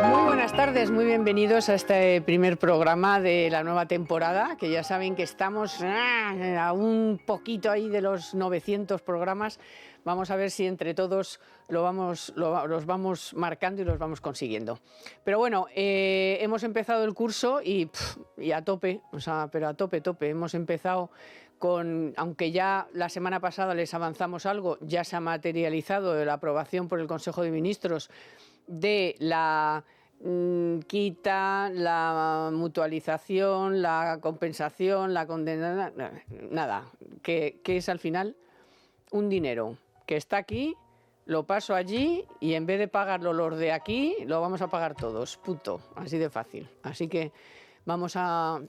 Muy buenas tardes, muy bienvenidos a este primer programa de la nueva temporada, que ya saben que estamos a un poquito ahí de los 900 programas. Vamos a ver si entre todos los vamos marcando y los vamos consiguiendo. Pero bueno, hemos empezado el curso y a tope, pero a tope. Hemos empezado aunque ya la semana pasada les avanzamos algo, ya se ha materializado la aprobación por el Consejo de Ministros de la quita, la mutualización, la compensación, la condena, nada, que es al final un dinero que está aquí, lo paso allí y en vez de pagarlo los de aquí, lo vamos a pagar todos, punto, así de fácil. Así que vamos a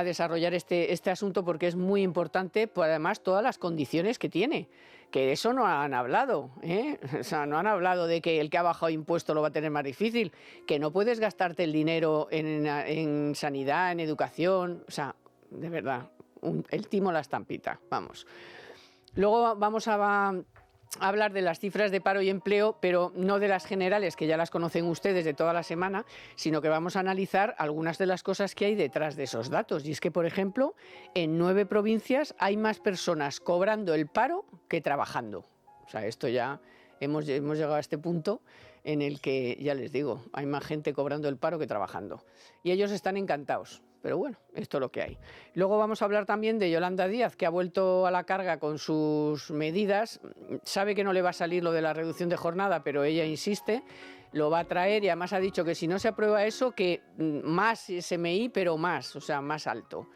desarrollar este asunto porque es muy importante, por además todas las condiciones que tiene, que de eso no han hablado, ¿eh? O sea, no han hablado de que el que ha bajado impuesto lo va a tener más difícil, que no puedes gastarte el dinero en sanidad, en educación, o sea, de verdad, el timo a la estampita, vamos. Luego vamos a hablar de las cifras de paro y empleo, pero no de las generales, que ya las conocen ustedes de toda la semana, sino que vamos a analizar algunas de las cosas que hay detrás de esos datos. Y es que, por ejemplo, en 9 provincias hay más personas cobrando el paro que trabajando. O sea, esto ya hemos llegado a este punto en el que, ya les digo, hay más gente cobrando el paro que trabajando. Y ellos están encantados. Pero bueno, esto es lo que hay. Luego vamos a hablar también de Yolanda Díaz, que ha vuelto a la carga con sus medidas. Sabe que no le va a salir lo de la reducción de jornada, pero ella insiste, lo va a traer y además ha dicho que si no se aprueba eso, que más SMI, pero más, o sea, más alto,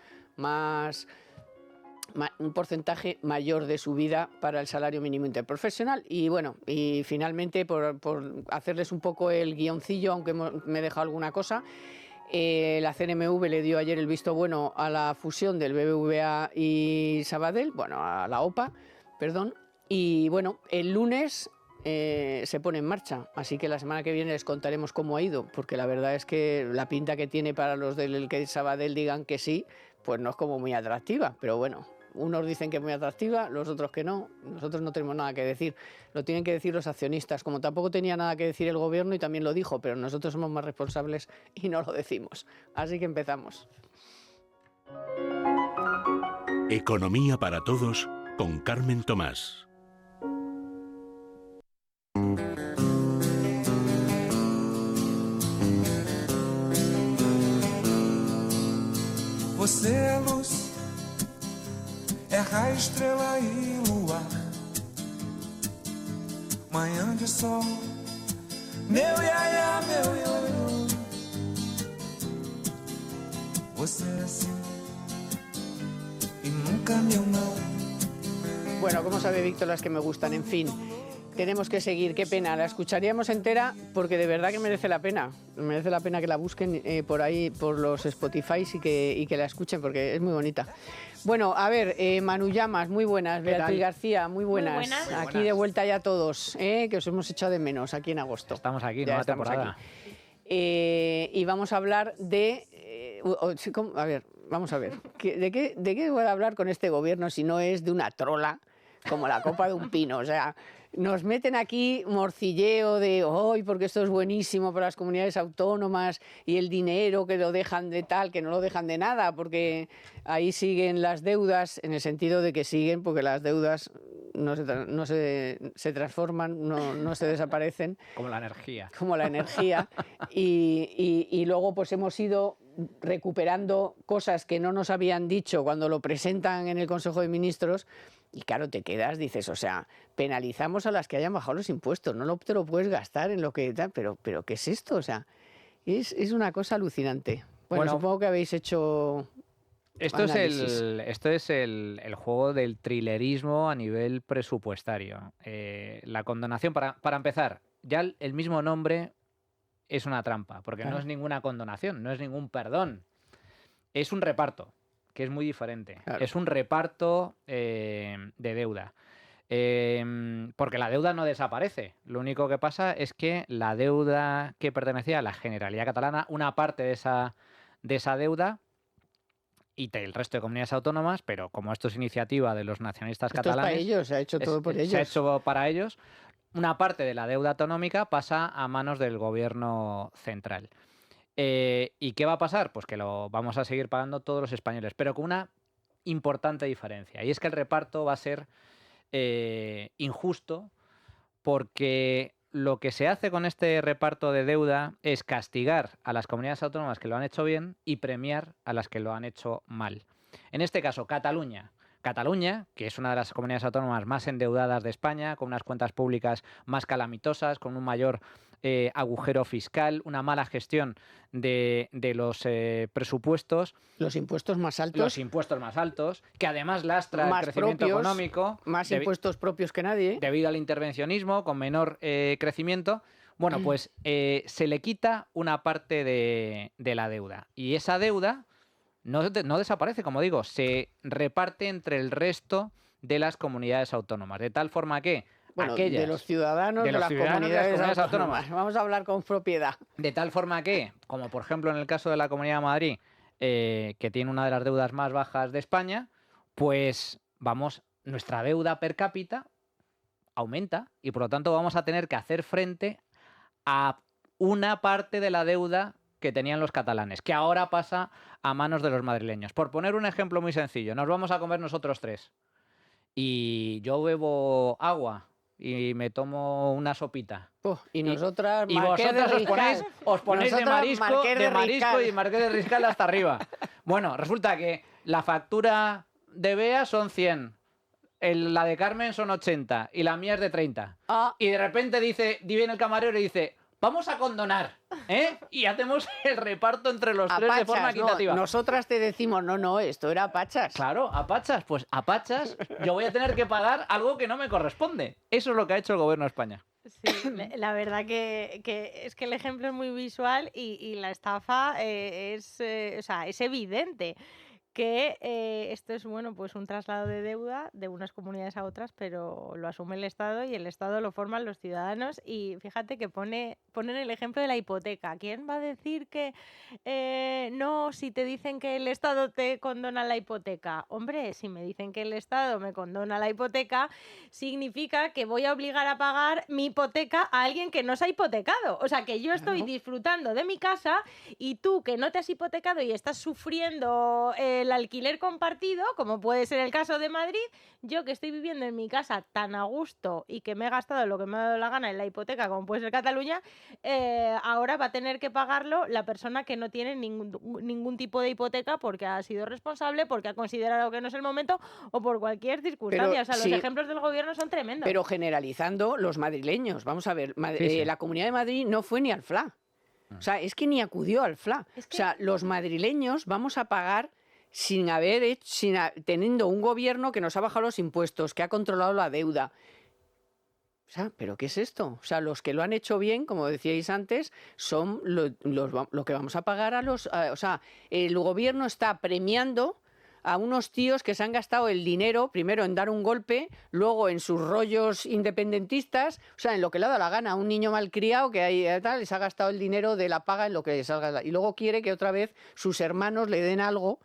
un porcentaje mayor de subida para el salario mínimo interprofesional. Y bueno, y finalmente, por hacerles un poco el guioncillo, aunque me he dejado alguna cosa, la CNMV le dio ayer el visto bueno a la fusión del BBVA y Sabadell, bueno, a la OPA, perdón, y bueno, el lunes se pone en marcha, así que la semana que viene les contaremos cómo ha ido, porque la verdad es que la pinta que tiene para los del que Sabadell digan que sí, pues no es como muy atractiva, pero bueno. Unos dicen que es muy atractiva, los otros que no. Nosotros no tenemos nada que decir. Lo tienen que decir los accionistas. Como tampoco tenía nada que decir el gobierno y también lo dijo, pero nosotros somos más responsables y no lo decimos. Así que empezamos. Economía para todos con Carmen Tomás. Você é luz, é raio, estrela e luar. Manhã de sol, meu iaiá, meu ioiô. Você é assim y nunca me não. Bueno, como sabe Víctor, las que me gustan, en fin. Tenemos que seguir, qué pena, la escucharíamos entera porque de verdad que merece la pena que la busquen por ahí, por los Spotify y que la escuchen porque es muy bonita. Bueno, a ver, Manu Llamas, muy buenas, Beatriz García, muy buenas. Muy buenas. Aquí de vuelta ya todos, que os hemos echado de menos aquí en agosto. Estamos aquí, ya nueva estamos temporada. Aquí. Y vamos a hablar de... a ver, vamos a ver, ¿de qué voy a hablar con este gobierno si no es de una trola como la copa de un pino? O sea, nos meten aquí morcilleo de hoy porque esto es buenísimo para las comunidades autónomas y el dinero que lo dejan de tal, que no lo dejan de nada, porque ahí siguen las deudas, en el sentido de que siguen, porque las deudas no se transforman, no se desaparecen. Como la energía. Como la energía. Y luego pues hemos ido recuperando cosas que no nos habían dicho cuando lo presentan en el Consejo de Ministros. Y claro, te quedas, dices, o sea, penalizamos a las que hayan bajado los impuestos, no te lo puedes gastar en lo que tal, pero ¿qué es esto? O sea, es una cosa alucinante. Bueno, supongo que habéis hecho Esto es el juego del trilerismo a nivel presupuestario. La condonación, para empezar, ya el mismo nombre es una trampa, porque Claro. no es ninguna condonación, no es ningún perdón, es un reparto, que es muy diferente. Claro. Es un reparto de deuda. Porque la deuda no desaparece. Lo único que pasa es que la deuda que pertenecía a la Generalidad Catalana, una parte de esa deuda y el resto de comunidades autónomas, pero como esto es iniciativa de los nacionalistas Esto es catalanes... para ellos, se ha hecho todo por ellos. Se ha hecho para ellos. una parte de la deuda autonómica pasa a manos del gobierno central. ¿Y qué va a pasar? Pues que lo vamos a seguir pagando todos los españoles, pero con una importante diferencia. Y es que el reparto va a ser injusto, porque lo que se hace con este reparto de deuda es castigar a las comunidades autónomas que lo han hecho bien y premiar a las que lo han hecho mal. En este caso, Cataluña. Cataluña, que es una de las comunidades autónomas más endeudadas de España, con unas cuentas públicas más calamitosas, con un mayor agujero fiscal, una mala gestión de los presupuestos. Los impuestos más altos. Los impuestos más altos, que además lastra más el crecimiento propios, económico. Más impuestos propios que nadie. Debido al intervencionismo, con menor crecimiento. Bueno, pues se le quita una parte de la deuda. Y esa deuda no desaparece, como digo, se reparte entre el resto de las comunidades autónomas. De tal forma que aquellas... de los ciudadanos de las comunidades autónomas. Vamos a hablar con propiedad. De tal forma que, como por ejemplo en el caso de la Comunidad de Madrid, que tiene una de las deudas más bajas de España, pues nuestra deuda per cápita aumenta y por lo tanto vamos a tener que hacer frente a una parte de la deuda que tenían los catalanes, que ahora pasa a manos de los madrileños. Por poner un ejemplo muy sencillo, nos vamos a comer nosotros tres y yo bebo agua y me tomo una sopita. Y nosotras, y vosotros os ponéis de marisco y Marqués de Riscal hasta arriba. Bueno, resulta que la factura de Bea son 100, la de Carmen son 80 y la mía es de 30. Y de repente viene el camarero y dice, vamos a condonar, y hacemos el reparto entre los tres de forma equitativa. No, nosotras te decimos, no, esto era a pachas. Claro, a pachas. Pues a pachas yo voy a tener que pagar algo que no me corresponde. Eso es lo que ha hecho el gobierno de España. Sí, la verdad que es que el ejemplo es muy visual y la estafa es evidente. Que esto es pues un traslado de deuda de unas comunidades a otras, pero lo asume el Estado y el Estado lo forman los ciudadanos. Y fíjate que ponen el ejemplo de la hipoteca. ¿Quién va a decir que no si te dicen que el Estado te condona la hipoteca? Hombre, si me dicen que el Estado me condona la hipoteca, significa que voy a obligar a pagar mi hipoteca a alguien que no se ha hipotecado. O sea, que yo estoy disfrutando de mi casa y tú que no te has hipotecado y estás sufriendo el alquiler compartido, como puede ser el caso de Madrid, yo que estoy viviendo en mi casa tan a gusto y que me he gastado lo que me ha dado la gana en la hipoteca, como puede ser Cataluña, ahora va a tener que pagarlo la persona que no tiene ningún tipo de hipoteca porque ha sido responsable, porque ha considerado que no es el momento o por cualquier circunstancia. O sea, los ejemplos del gobierno son tremendos. Pero generalizando, los madrileños, vamos a ver, la Comunidad de Madrid no fue ni al FLA. O sea, es que ni acudió al FLA. O sea, los madrileños vamos a pagar teniendo un gobierno que nos ha bajado los impuestos, que ha controlado la deuda. O sea, ¿pero qué es esto? O sea, los que lo han hecho bien, como decíais antes, son lo que vamos a pagar a los... o sea, el gobierno está premiando a unos tíos que se han gastado el dinero, primero en dar un golpe, luego en sus rollos independentistas, o sea, en lo que le ha dado la gana. A un niño malcriado que hay tal, les ha gastado el dinero de la paga en lo que salga. Y luego quiere que otra vez sus hermanos le den algo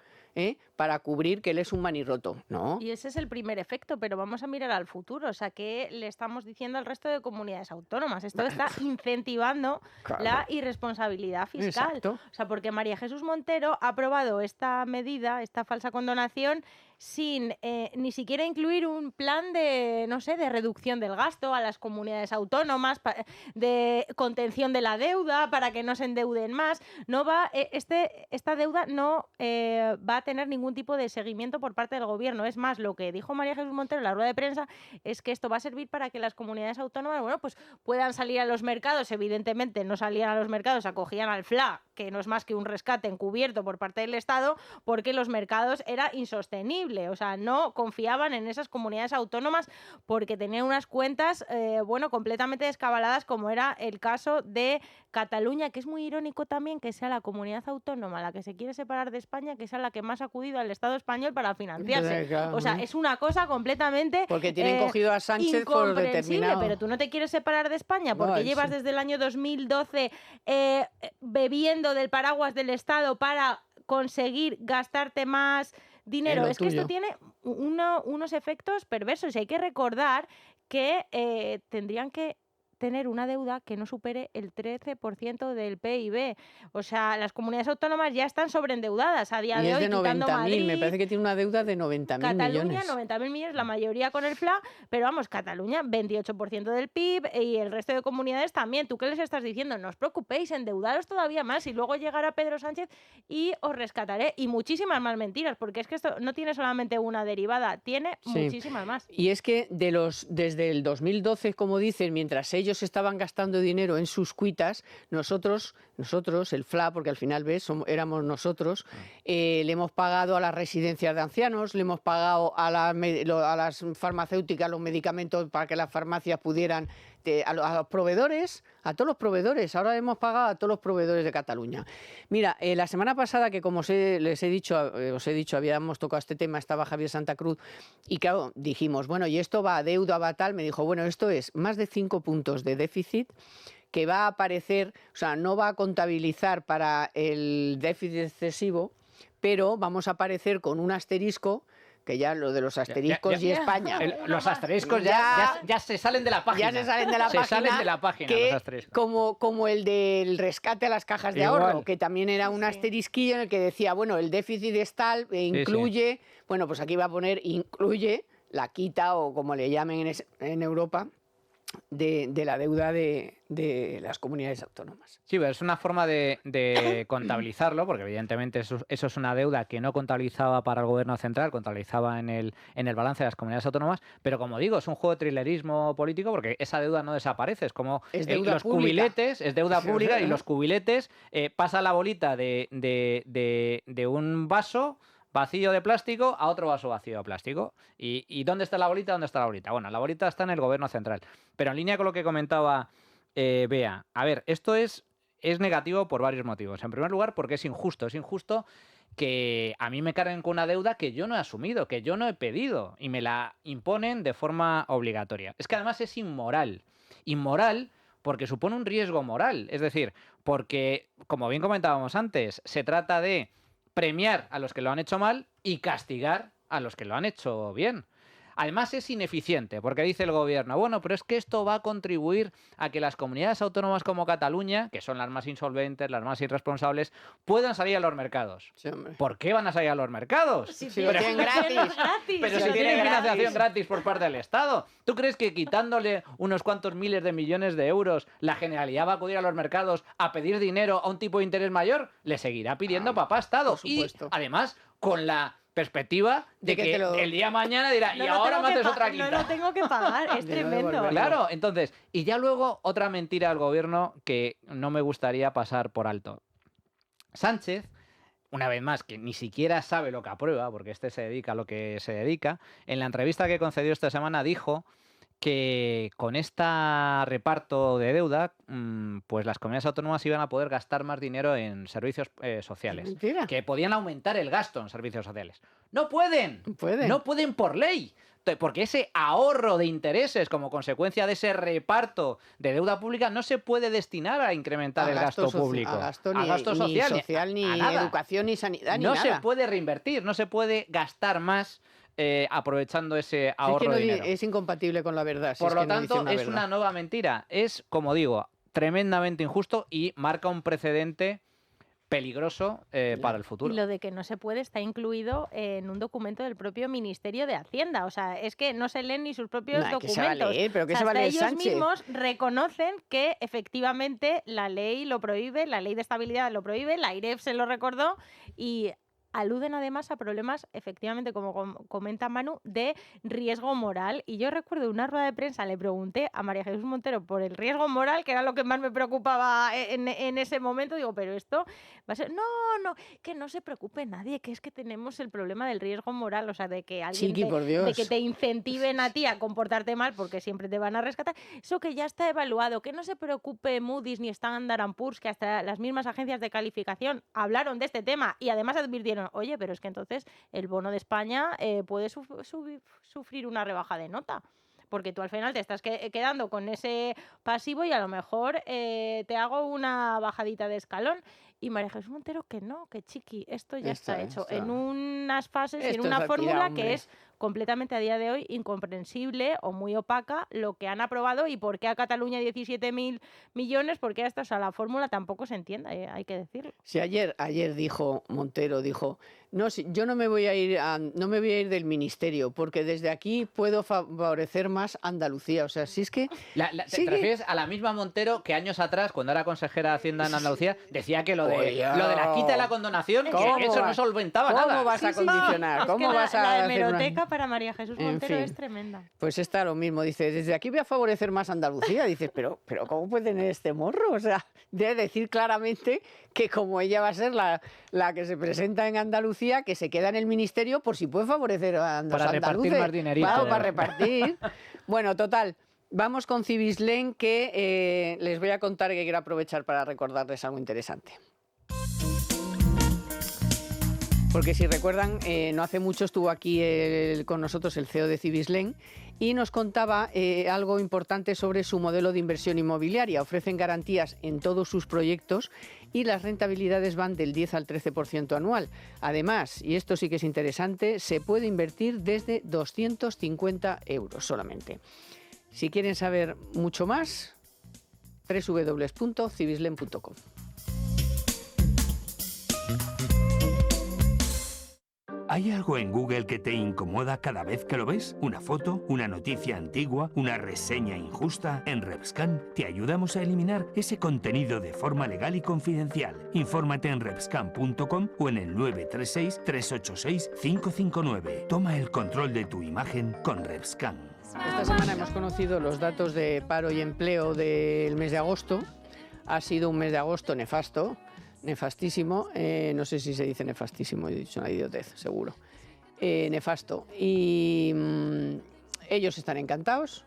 para cubrir que él es un manirroto, ¿no? Y ese es el primer efecto, pero vamos a mirar al futuro. O sea, ¿qué le estamos diciendo al resto de comunidades autónomas? Esto está incentivando la irresponsabilidad fiscal. Exacto. O sea, porque María Jesús Montero ha aprobado esta medida, esta falsa condonación, sin ni siquiera incluir un plan de reducción del gasto a las comunidades autónomas, de contención de la deuda para que no se endeuden más. No va, esta deuda no va a tener ningún tipo de seguimiento por parte del gobierno. Es más, lo que dijo María Jesús Montero en la rueda de prensa es que esto va a servir para que las comunidades autónomas, pues puedan salir a los mercados. Evidentemente no salían a los mercados, acogían al FLA, que no es más que un rescate encubierto por parte del Estado, porque los mercados era insostenible. O sea, no confiaban en esas comunidades autónomas porque tenían unas cuentas, completamente descabaladas, como era el caso de Cataluña, que es muy irónico también que sea la comunidad autónoma la que se quiere separar de España, que sea la que más ha acudido al Estado español para financiarse. O sea, es una cosa completamente porque tienen cogido a Sánchez por determinado. Pero tú no te quieres separar de España porque llevas desde el año 2012 bebiendo del paraguas del Estado para conseguir gastarte más dinero. Es que esto tiene unos efectos perversos y hay que recordar que tendrían que tener una deuda que no supere el 13% del PIB. O sea, las comunidades autónomas ya están sobreendeudadas a día Y de es hoy, de quitando 90.000, Madrid, me parece que tiene una deuda de 90.000 Cataluña, millones. 90.000 millones, la mayoría con el FLA, pero vamos, Cataluña, 28% del PIB y el resto de comunidades también. ¿Tú qué les estás diciendo? No os preocupéis, endeudaros todavía más y luego llegará Pedro Sánchez y os rescataré. Y muchísimas más mentiras, porque es que esto no tiene solamente una derivada, tiene muchísimas más. Y es que desde el 2012, como dicen, mientras ellos estaban gastando dinero en sus cuitas, nosotros, el FLA, porque al final éramos nosotros, le hemos pagado a las residencias de ancianos, le hemos pagado a las farmacéuticas los medicamentos para que las farmacias pudieran, a los proveedores, a todos los proveedores. Ahora hemos pagado a todos los proveedores de Cataluña. Mira, la semana pasada, que como os he dicho, habíamos tocado este tema, estaba Javier Santa Cruz, y claro, dijimos, bueno, y esto va a deuda, va a tal, me dijo, bueno, esto es más de 5 puntos de déficit que va a aparecer, o sea, no va a contabilizar para el déficit excesivo, pero vamos a aparecer con un asterisco, que ya lo de los asteriscos y España. Los asteriscos ya se salen de la página. Ya se salen de la página. Se salen de la página que, los asteriscos. como el del rescate a las cajas de ahorro, que también era un asterisquillo en el que decía, bueno, el déficit es tal, incluye, bueno, pues aquí va a poner incluye la quita o como le llamen en Europa, de la deuda de las comunidades autónomas. Sí, pero es una forma de contabilizarlo, porque evidentemente eso es una deuda que no contabilizaba para el gobierno central, contabilizaba en el balance de las comunidades autónomas, pero como digo, es un juego de trilerismo político porque esa deuda no desaparece, es como los cubiletes, es deuda pública y los cubiletes pasa la bolita de un vaso vacío de plástico a otro vaso vacío de plástico. ¿Y dónde está la bolita? ¿Dónde está la bolita? Bueno, la bolita está en el gobierno central. Pero en línea con lo que comentaba Bea, a ver, esto es negativo por varios motivos. En primer lugar, porque es injusto. Es injusto que a mí me carguen con una deuda que yo no he asumido, que yo no he pedido, y me la imponen de forma obligatoria. Es que además es inmoral. Inmoral porque supone un riesgo moral. Es decir, porque, como bien comentábamos antes, se trata de premiar a los que lo han hecho mal y castigar a los que lo han hecho bien. Además es ineficiente, porque dice el gobierno, bueno, pero es que esto va a contribuir a que las comunidades autónomas como Cataluña, que son las más insolventes, las más irresponsables, puedan salir a los mercados. Sí, hombre. ¿Por qué van a salir a los mercados? Si lo tienen gratis. Pero si tienen financiación gratis por parte del Estado. ¿Tú crees que quitándole unos cuantos miles de millones de euros, la Generalidad va a acudir a los mercados a pedir dinero a un tipo de interés mayor? Le seguirá pidiendo papá Estado. Por supuesto. Y además, con la perspectiva de que el día de mañana dirá, y ahora me haces otra quinta. No lo tengo que pagar, es tremendo. Claro, entonces, y ya luego otra mentira del gobierno que no me gustaría pasar por alto. Sánchez, una vez más, que ni siquiera sabe lo que aprueba, porque se dedica a lo que se dedica, en la entrevista que concedió esta semana dijo que con este reparto de deuda, pues las comunidades autónomas iban a poder gastar más dinero en servicios sociales. Mentira. Que podían aumentar el gasto en servicios sociales. ¡No pueden! Pueden. No pueden por ley. Porque ese ahorro de intereses como consecuencia de ese reparto de deuda pública no se puede destinar a incrementar el gasto público. A gasto ni social, ni nada. educación, ni sanidad, ni no nada. se puede reinvertir, no se puede gastar más aprovechando ese ahorro de dinero. Es incompatible con la verdad. Por lo tanto, es una nueva mentira. Es, como digo, tremendamente injusto y marca un precedente peligroso para el futuro. Y lo de que no se puede está incluido en un documento del propio Ministerio de Hacienda. O sea, es que no se leen ni sus propios documentos. ¿Qué se va a leer? ¿Pero qué se va a leer ellos Sánchez? mismos reconocen que efectivamente la ley lo prohíbe, la ley de estabilidad lo prohíbe, la IREF se lo recordó y aluden además a problemas, efectivamente, como comenta Manu, de riesgo moral. Y yo recuerdo una rueda de prensa, le pregunté a María Jesús Montero por el riesgo moral, que era lo que más me preocupaba en ese momento. Digo, pero esto va a ser... No, que no se preocupe nadie, que es que tenemos el problema del riesgo moral, o sea, de que alguien de que te incentiven a ti a comportarte mal porque siempre te van a rescatar. Eso que ya está evaluado, que no se preocupe Moody's ni Standard & Poor's, que hasta las mismas agencias de calificación hablaron de este tema y además advirtieron, oye, pero es que entonces el bono de España puede sufrir una rebaja de nota. Porque tú al final te estás quedando con ese pasivo y a lo mejor te hago una bajadita de escalón. Y María Jesús Montero que no, que chiqui, esto ya Esto, está hecho esto. en unas fases y en Esto es una aquí, fórmula hombre. que es completamente a día de hoy incomprensible o muy opaca lo que han aprobado y por qué a Cataluña 17.000 millones, porque hasta, o sea, la fórmula tampoco se entiende, hay que decirlo. Si ayer dijo Montero, no, si, yo no me voy a ir del ministerio, porque desde aquí puedo favorecer más Andalucía. O sea, si es que... ¿Te refieres a la misma Montero que años atrás, cuando era consejera de Hacienda en Andalucía, decía que lo de Oye, la quita de la condonación, que ¿cómo eso no va- solventaba ¿Cómo nada? vas a condicionar? Es que ¿Cómo vas a la hacer una- hemeroteca para María Jesús En Montero fin. es tremenda. Pues está lo mismo, dice, desde aquí voy a favorecer más Andalucía. Dices, pero ¿cómo puede tener este morro? O sea, debe decir claramente que como ella va a ser la que se presenta en Andalucía, que se queda en el ministerio por si puede favorecer a los Para repartir andaluces. más dinerito. Claro, para repartir. Bueno, total. Vamos con Cibislen, que les voy a contar que quiero aprovechar para recordarles algo interesante. Porque si recuerdan, no hace mucho estuvo aquí con nosotros el CEO de Cibislen y nos contaba algo importante sobre su modelo de inversión inmobiliaria. Ofrecen garantías en todos sus proyectos y las rentabilidades van del 10 al 13% anual. Además, y esto sí que es interesante, se puede invertir desde 250 euros solamente. Si quieren saber mucho más, www.cibislen.com. ¿Hay algo en Google que te incomoda cada vez que lo ves? ¿Una foto? ¿Una noticia antigua? ¿Una reseña injusta? En RevScan te ayudamos a eliminar ese contenido de forma legal y confidencial. Infórmate en revscan.com o en el 936-386-559. Toma el control de tu imagen con RevScan. Esta semana hemos conocido los datos de paro y empleo del mes de agosto. Ha sido un mes de agosto nefasto. Nefastísimo, no sé si se dice nefastísimo, he dicho una idiotez, seguro. Nefasto. Y ellos están encantados.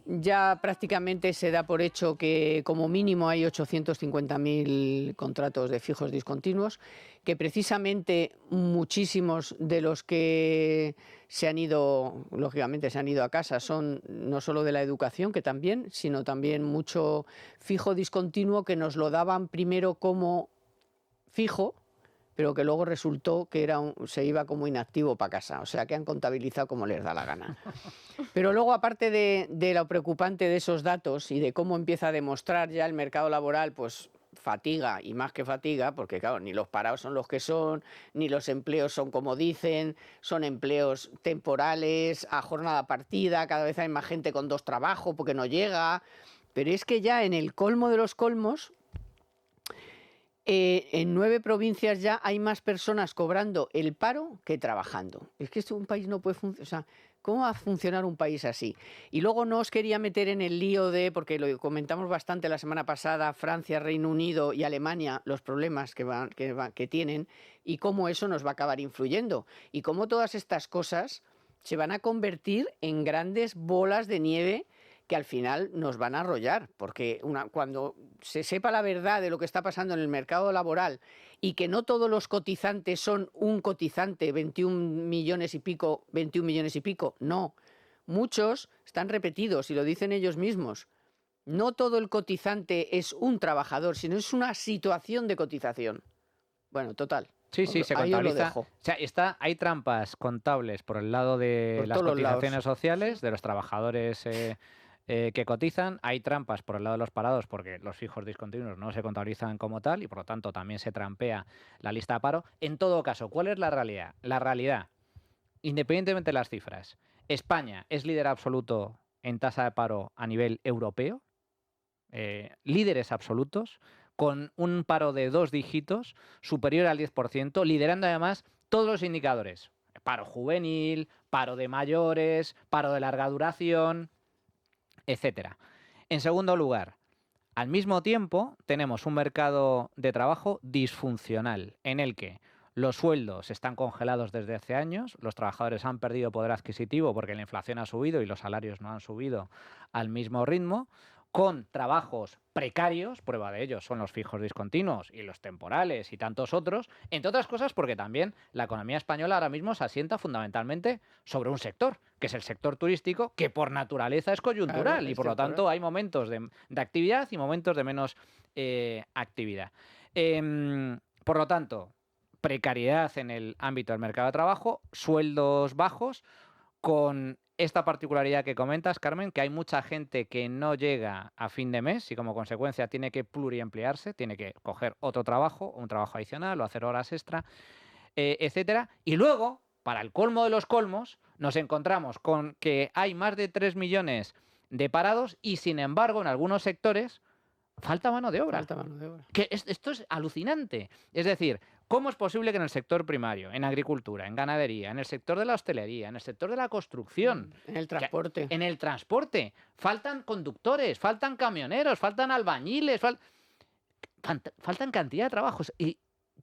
Ya prácticamente se da por hecho que como mínimo hay 850.000 contratos de fijos discontinuos, que precisamente muchísimos de los que se han ido, lógicamente se han ido a casa, son no solo de la educación, que también, sino también mucho fijo discontinuo que nos lo daban primero como fijo, pero que luego resultó que se iba como inactivo para casa, o sea que han contabilizado como les da la gana. Pero luego, aparte de lo preocupante de esos datos y de cómo empieza a demostrar ya el mercado laboral, pues fatiga y más que fatiga, porque claro, ni los parados son los que son, ni los empleos son como dicen, son empleos temporales, a jornada partida, cada vez hay más gente con 2 trabajos porque no llega, pero es que ya en el colmo de los colmos, en 9 provincias ya hay más personas cobrando el paro que trabajando. Es que un país no puede funcionar. O sea, ¿cómo va a funcionar un país así? Y luego no os quería meter en el lío de, porque lo comentamos bastante la semana pasada, Francia, Reino Unido y Alemania, los problemas que tienen y cómo eso nos va a acabar influyendo. Y cómo todas estas cosas se van a convertir en grandes bolas de nieve que al final nos van a arrollar, porque cuando se sepa la verdad de lo que está pasando en el mercado laboral y que no todos los cotizantes son un cotizante, 21 millones y pico, no, muchos están repetidos y lo dicen ellos mismos. No todo el cotizante es un trabajador, sino es una situación de cotización. Bueno, total. Sí, se Ahí os lo contabiliza. dejo. O sea, hay trampas contables por el lado de Por las todos los cotizaciones lados. sociales, de los trabajadores que cotizan. Hay trampas por el lado de los parados porque los fijos discontinuos no se contabilizan como tal y por lo tanto también se trampea la lista de paro. En todo caso, ¿cuál es la realidad? La realidad, independientemente de las cifras, España es líder absoluto en tasa de paro a nivel europeo, líderes absolutos, con un paro de 2 dígitos, superior al 10%, liderando además todos los indicadores. Paro juvenil, paro de mayores, paro de larga duración, etcétera. En segundo lugar, al mismo tiempo tenemos un mercado de trabajo disfuncional en el que los sueldos están congelados desde hace años, los trabajadores han perdido poder adquisitivo porque la inflación ha subido y los salarios no han subido al mismo ritmo, con trabajos precarios, prueba de ello son los fijos discontinuos y los temporales y tantos otros, entre otras cosas porque también la economía española ahora mismo se asienta fundamentalmente sobre un sector, que es el sector turístico, que por naturaleza es coyuntural, Claro, y es por lo temporal. tanto hay momentos de actividad y momentos de menos actividad. Por lo tanto, precariedad en el ámbito del mercado de trabajo, sueldos bajos, con esta particularidad que comentas, Carmen, que hay mucha gente que no llega a fin de mes y como consecuencia tiene que pluriemplearse, tiene que coger otro trabajo, un trabajo adicional o hacer horas extra, etcétera. Y luego, para el colmo de los colmos, nos encontramos con que hay más de 3 millones de parados y, sin embargo, en algunos sectores falta mano de obra. Falta mano de obra. Esto es alucinante. Es decir, ¿cómo es posible que en el sector primario, en agricultura, en ganadería, en el sector de la hostelería, en el sector de la construcción, En el transporte. en el transporte, faltan conductores, faltan camioneros, faltan albañiles, faltan cantidad de trabajos? ¿Y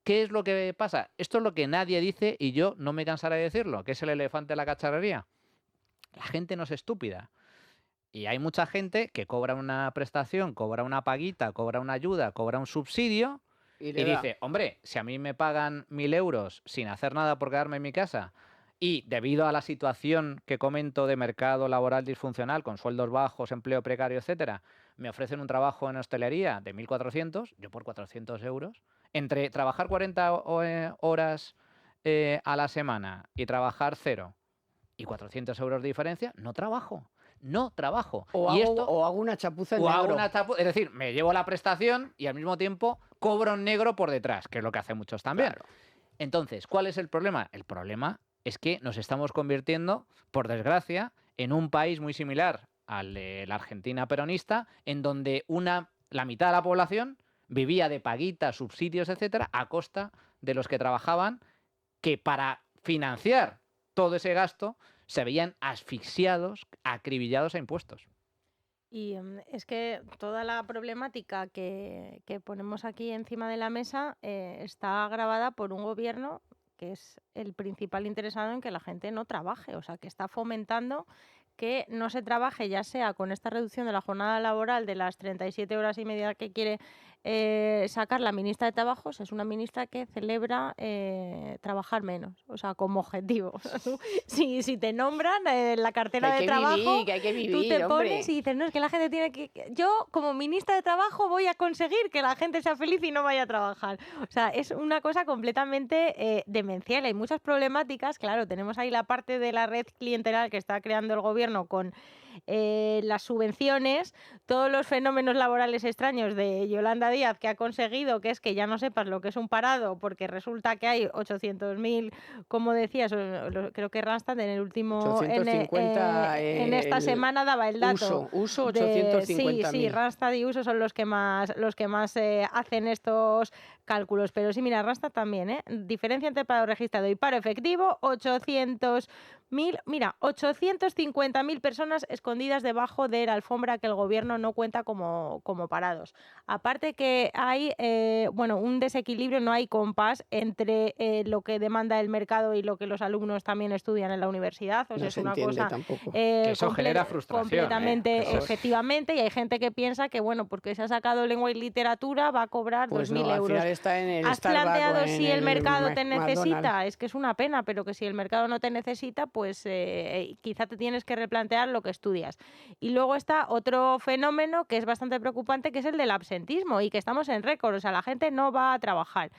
qué es lo que pasa? Esto es lo que nadie dice y yo no me cansaré de decirlo, que es el elefante de la cacharrería. La gente no es estúpida. Y hay mucha gente que cobra una prestación, cobra una paguita, cobra una ayuda, cobra un subsidio y dice, hombre, si a mí me pagan 1.000 euros sin hacer nada por quedarme en mi casa y debido a la situación que comento de mercado laboral disfuncional, con sueldos bajos, empleo precario, etcétera, me ofrecen un trabajo en hostelería de 1.400, yo por 400 euros, entre trabajar 40 horas a la semana y trabajar 0 y 400 euros de diferencia, no trabajo. No trabajo. O hago una chapuza en negro. Es decir, me llevo la prestación y al mismo tiempo cobro en negro por detrás, que es lo que hacen muchos también. Claro. Entonces, ¿cuál es el problema? El problema es que nos estamos convirtiendo, por desgracia, en un país muy similar al de la Argentina peronista, en donde la mitad de la población vivía de paguitas, subsidios, etcétera, a costa de los que trabajaban, que para financiar todo ese gasto se veían asfixiados, acribillados a impuestos. Y es que toda la problemática que ponemos aquí encima de la mesa está agravada por un gobierno que es el principal interesado en que la gente no trabaje, o sea, que está fomentando que no se trabaje, ya sea con esta reducción de la jornada laboral de las 37 horas y media que quiere sacar la ministra de Trabajos. Es una ministra que celebra trabajar menos, o sea, como objetivo. Si te nombran en la cartera de trabajo, que hay que vivir, tú te hombre. pones y dices, no, es que la gente tiene que... Yo, como ministra de Trabajo, voy a conseguir que la gente sea feliz y no vaya a trabajar. O sea, es una cosa completamente demencial. Hay muchas problemáticas. Claro, tenemos ahí la parte de la red clientelar que está creando el gobierno con las subvenciones, todos los fenómenos laborales extraños de Yolanda Díaz, que ha conseguido que es que ya no sepas lo que es un parado, porque resulta que hay 800.000, como decías, creo que Randstad en el último 850 en esta semana daba el dato. Uso 850.000. Sí, Randstad y Uso son los que más hacen estos cálculos. Pero sí, mira, Randstad también, diferencia entre paro registrado y paro efectivo, 850.000 personas escondidas debajo de la alfombra que el gobierno no cuenta como parados. Aparte que hay un desequilibrio, no hay compás entre lo que demanda el mercado y lo que los alumnos también estudian en la universidad. O sea, No es se una entiende cosa tampoco. Que eso genera frustración. Completamente, efectivamente, y hay gente que piensa que, bueno, porque se ha sacado lengua y literatura va a cobrar Pues 2.000 no, al euros. final está en el ¿Has Starbucks planteado o en si el mercado te McDonald's? necesita? Es que es una pena, pero que si el mercado no te necesita, pues quizá te tienes que replantear lo que estudias. Y luego está otro fenómeno que es bastante preocupante, que es el del absentismo, y que estamos en récord, o sea, la gente no va a trabajar.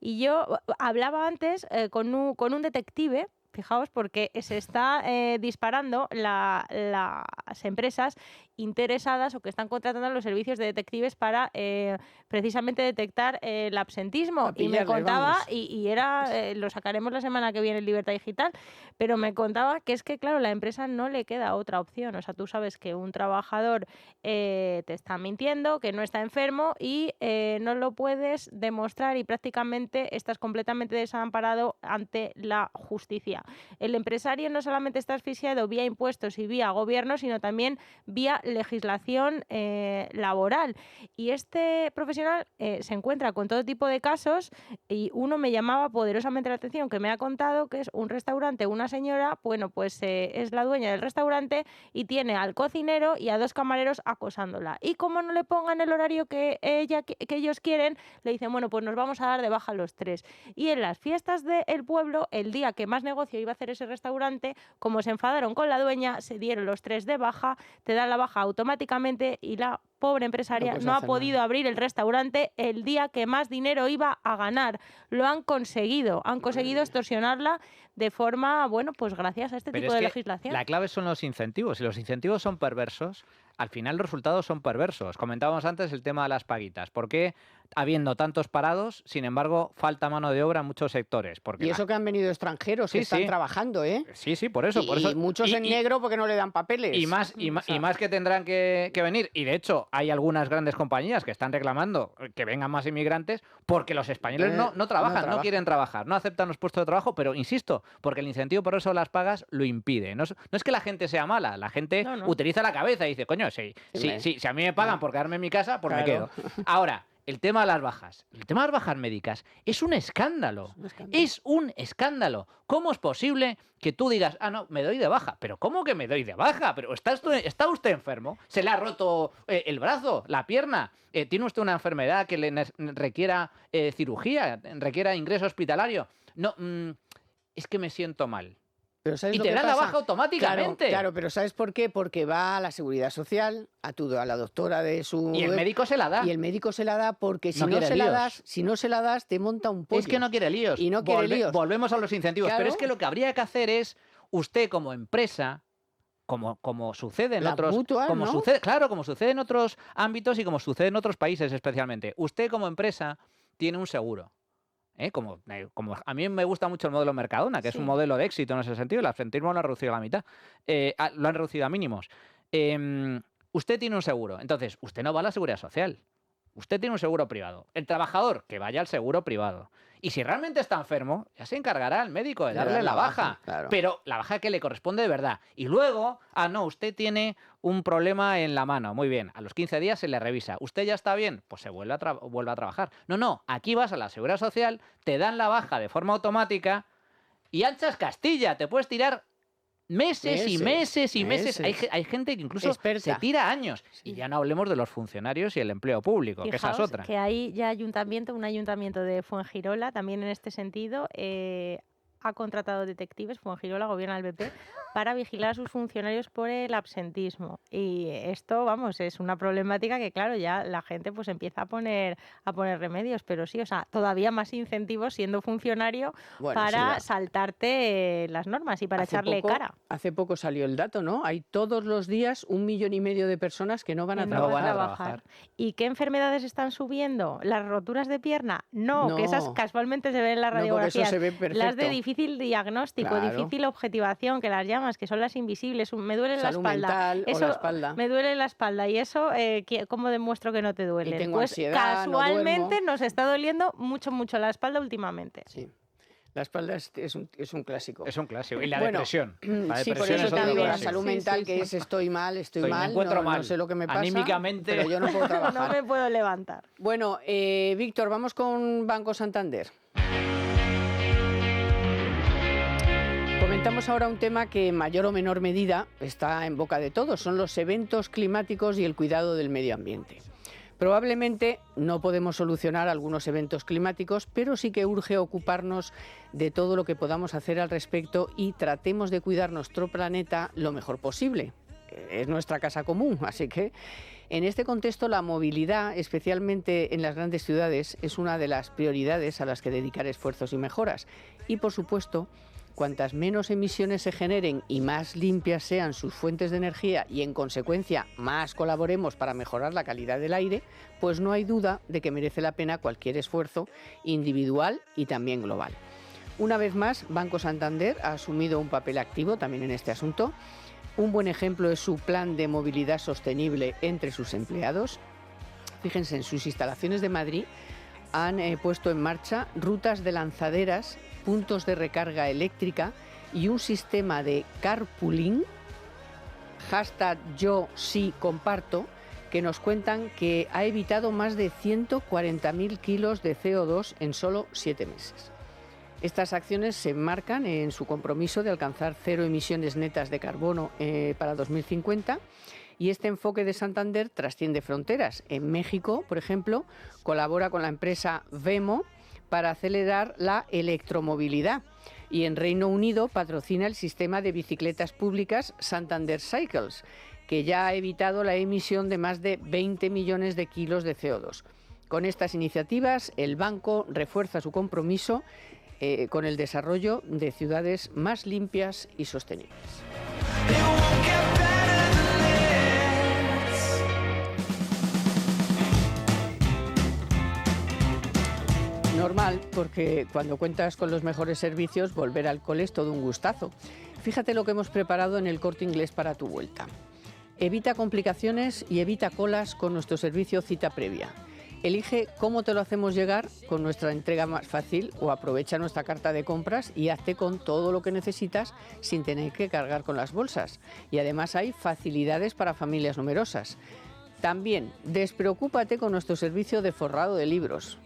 Y yo hablaba antes con un detective. Fijaos, porque se está disparando las empresas interesadas o que están contratando los servicios de detectives para precisamente detectar el absentismo. Y me contaba, y lo sacaremos la semana que viene en Libertad Digital, pero me contaba que es que, claro, la empresa no le queda otra opción. O sea, tú sabes que un trabajador te está mintiendo, que no está enfermo y no lo puedes demostrar y prácticamente estás completamente desamparado ante la justicia. El empresario no solamente está asfixiado vía impuestos y vía gobierno, sino también vía legislación laboral. Y este profesional se encuentra con todo tipo de casos y uno me llamaba poderosamente la atención, que me ha contado que es un restaurante, una señora, bueno, pues es la dueña del restaurante y tiene al cocinero y a 2 camareros acosándola. Y como no le pongan el horario que ellos quieren, le dicen, bueno, pues nos vamos a dar de baja los 3. Y en las fiestas del pueblo, el día que más negocio iba a hacer ese restaurante, como se enfadaron con la dueña, se dieron los 3 de baja, te dan la baja automáticamente y la pobre empresaria puedes no ha hacer podido abrir el restaurante el día que más dinero iba a ganar. Lo han conseguido extorsionarla de forma, bueno, pues gracias a este Pero tipo es de que legislación. la clave son los incentivos. Si los incentivos son perversos, al final los resultados son perversos. Comentábamos antes el tema de las paguitas. ¿Por qué, habiendo tantos parados, sin embargo, falta mano de obra en muchos sectores? Porque Y eso que han venido extranjeros que Sí, están sí. trabajando, ¿eh? Sí, por eso. Y muchos en negro porque no le dan papeles. Y más que tendrán que venir. Y de hecho, hay algunas grandes compañías que están reclamando que vengan más inmigrantes porque los españoles no trabajan, no quieren trabajar, no aceptan los puestos de trabajo, pero insisto, porque el incentivo por eso las pagas lo impide. No es que la gente sea mala, la gente No. utiliza la cabeza y dice, coño, si a mí me pagan por quedarme en mi casa, pues me Claro. quedo. Ahora, el tema de las bajas. El tema de las bajas médicas es un escándalo. Es un escándalo. ¿Cómo es posible que tú digas, no, me doy de baja? ¿Pero cómo que me doy de baja? ¿Pero está usted enfermo? ¿Se le ha roto el brazo, la pierna? ¿Tiene usted una enfermedad que le requiera cirugía, requiera ingreso hospitalario? No, es que me siento mal. Pero ¿sabes Y lo te que dan la pasa? baja automáticamente. Claro, pero ¿sabes por qué? Porque va a la Seguridad Social, a la doctora de su... Y el médico se la da. Y el médico se la da porque si No no quiere se la líos. das, te monta un pollo. Es que no quiere líos. Y no quiere líos. Volvemos a los incentivos. Claro. Pero es que lo que habría que hacer es, usted como empresa, como sucede en La otros... mutua, como ¿no? como sucede en otros ámbitos y como sucede en otros países especialmente. Usted como empresa tiene un seguro. Como a mí me gusta mucho el modelo Mercadona, que es Sí. un modelo de éxito en ese sentido, el absentismo lo han reducido a la mitad, lo han reducido a mínimos. Usted tiene un seguro, entonces usted no va a la seguridad social, usted tiene un seguro privado. El trabajador, que vaya al seguro privado. Y si realmente está enfermo, ya se encargará el médico de De darle dar la la baja. baja, claro. Pero la baja que le corresponde de verdad. Y luego, no, usted tiene un problema en la mano. Muy bien, a los 15 días se le revisa. ¿Usted ya está bien? Pues se vuelve a trabajar. No, aquí vas a la Seguridad Social, te dan la baja de forma automática y anchas Castilla. Te puedes tirar meses y meses y meses. Hay gente que incluso Experta. se tira años. Y ya no hablemos de los funcionarios y el empleo público, que esa es Fijaos otra. que hay ya un ayuntamiento de Fuengirola, también en este sentido, ha contratado detectives, Fuengirola, gobierna el PP, para vigilar a sus funcionarios por el absentismo. Y esto, vamos, es una problemática que, claro, ya la gente pues empieza a poner remedios, pero sí, o sea, todavía más incentivos siendo funcionario Bueno, para sí, saltarte las normas y para echarle cara. Hace poco salió el dato, ¿no? Hay todos los días 1,5 millones de personas que no van a Que trabajar. no van a trabajar. trabajar. ¿Y qué enfermedades están subiendo? ¿Las roturas de pierna? No, que esas No. casualmente se ven en las No, porque eso radiografías. se ve perfecto. Las de difícil diagnóstico, Claro. difícil objetivación, que las llamas, que son las invisibles, me duele la Salud espalda. mental o Eso, la espalda. me duele la espalda y eso, ¿cómo demuestro que no te duele? tengo Pues ansiedad, no casualmente duermo. nos está doliendo mucho la espalda últimamente. Sí. La espalda es un clásico. Es un clásico. Y la Bueno, depresión. La Sí, por depresión eso es te otro digo, la clásico. salud Sí, mental, sí, que sí. es estoy mal, Me mal, encuentro no mal. sé lo que me pasa. Anímicamente. Pero yo no puedo trabajar. No me puedo levantar. Bueno, Víctor, vamos con Banco Santander. Comentamos ahora un tema que en mayor o menor medida está en boca de todos, son los eventos climáticos y el cuidado del medio ambiente. Probablemente no podemos solucionar algunos eventos climáticos, pero sí que urge ocuparnos de todo lo que podamos hacer al respecto y tratemos de cuidar nuestro planeta lo mejor posible. Es nuestra casa común, así que en este contexto la movilidad, especialmente en las grandes ciudades, es una de las prioridades a las que dedicar esfuerzos y mejoras. Y por supuesto, cuantas menos emisiones se generen y más limpias sean sus fuentes de energía y en consecuencia más colaboremos para mejorar la calidad del aire, pues no hay duda de que merece la pena cualquier esfuerzo individual y también global. Una vez más, Banco Santander ha asumido un papel activo también en este asunto. Un buen ejemplo es su plan de movilidad sostenible entre sus empleados. Fíjense, en sus instalaciones de Madrid han puesto en marcha rutas de lanzaderas, puntos de recarga eléctrica y un sistema de carpooling, #YoSíComparto, que nos cuentan que ha evitado más de 140.000 kilos de CO2 en solo 7 meses. Estas acciones se enmarcan en su compromiso de alcanzar cero emisiones netas de carbono para 2050. Y este enfoque de Santander trasciende fronteras. En México, por ejemplo, colabora con la empresa Vemo para acelerar la electromovilidad. Y en Reino Unido patrocina el sistema de bicicletas públicas Santander Cycles, que ya ha evitado la emisión de más de 20 millones de kilos de CO2. Con estas iniciativas, el banco refuerza su compromiso con el desarrollo de ciudades más limpias y sostenibles. Normal, porque cuando cuentas con los mejores servicios, volver al cole es todo un gustazo. Fíjate lo que hemos preparado en el Corte Inglés para tu vuelta. Evita complicaciones y evita colas con nuestro servicio cita previa. Elige cómo te lo hacemos llegar con nuestra entrega más fácil o aprovecha nuestra carta de compras y hazte con todo lo que necesitas sin tener que cargar con las bolsas. Y además hay facilidades para familias numerosas. También despreocúpate con nuestro servicio de forrado de libros.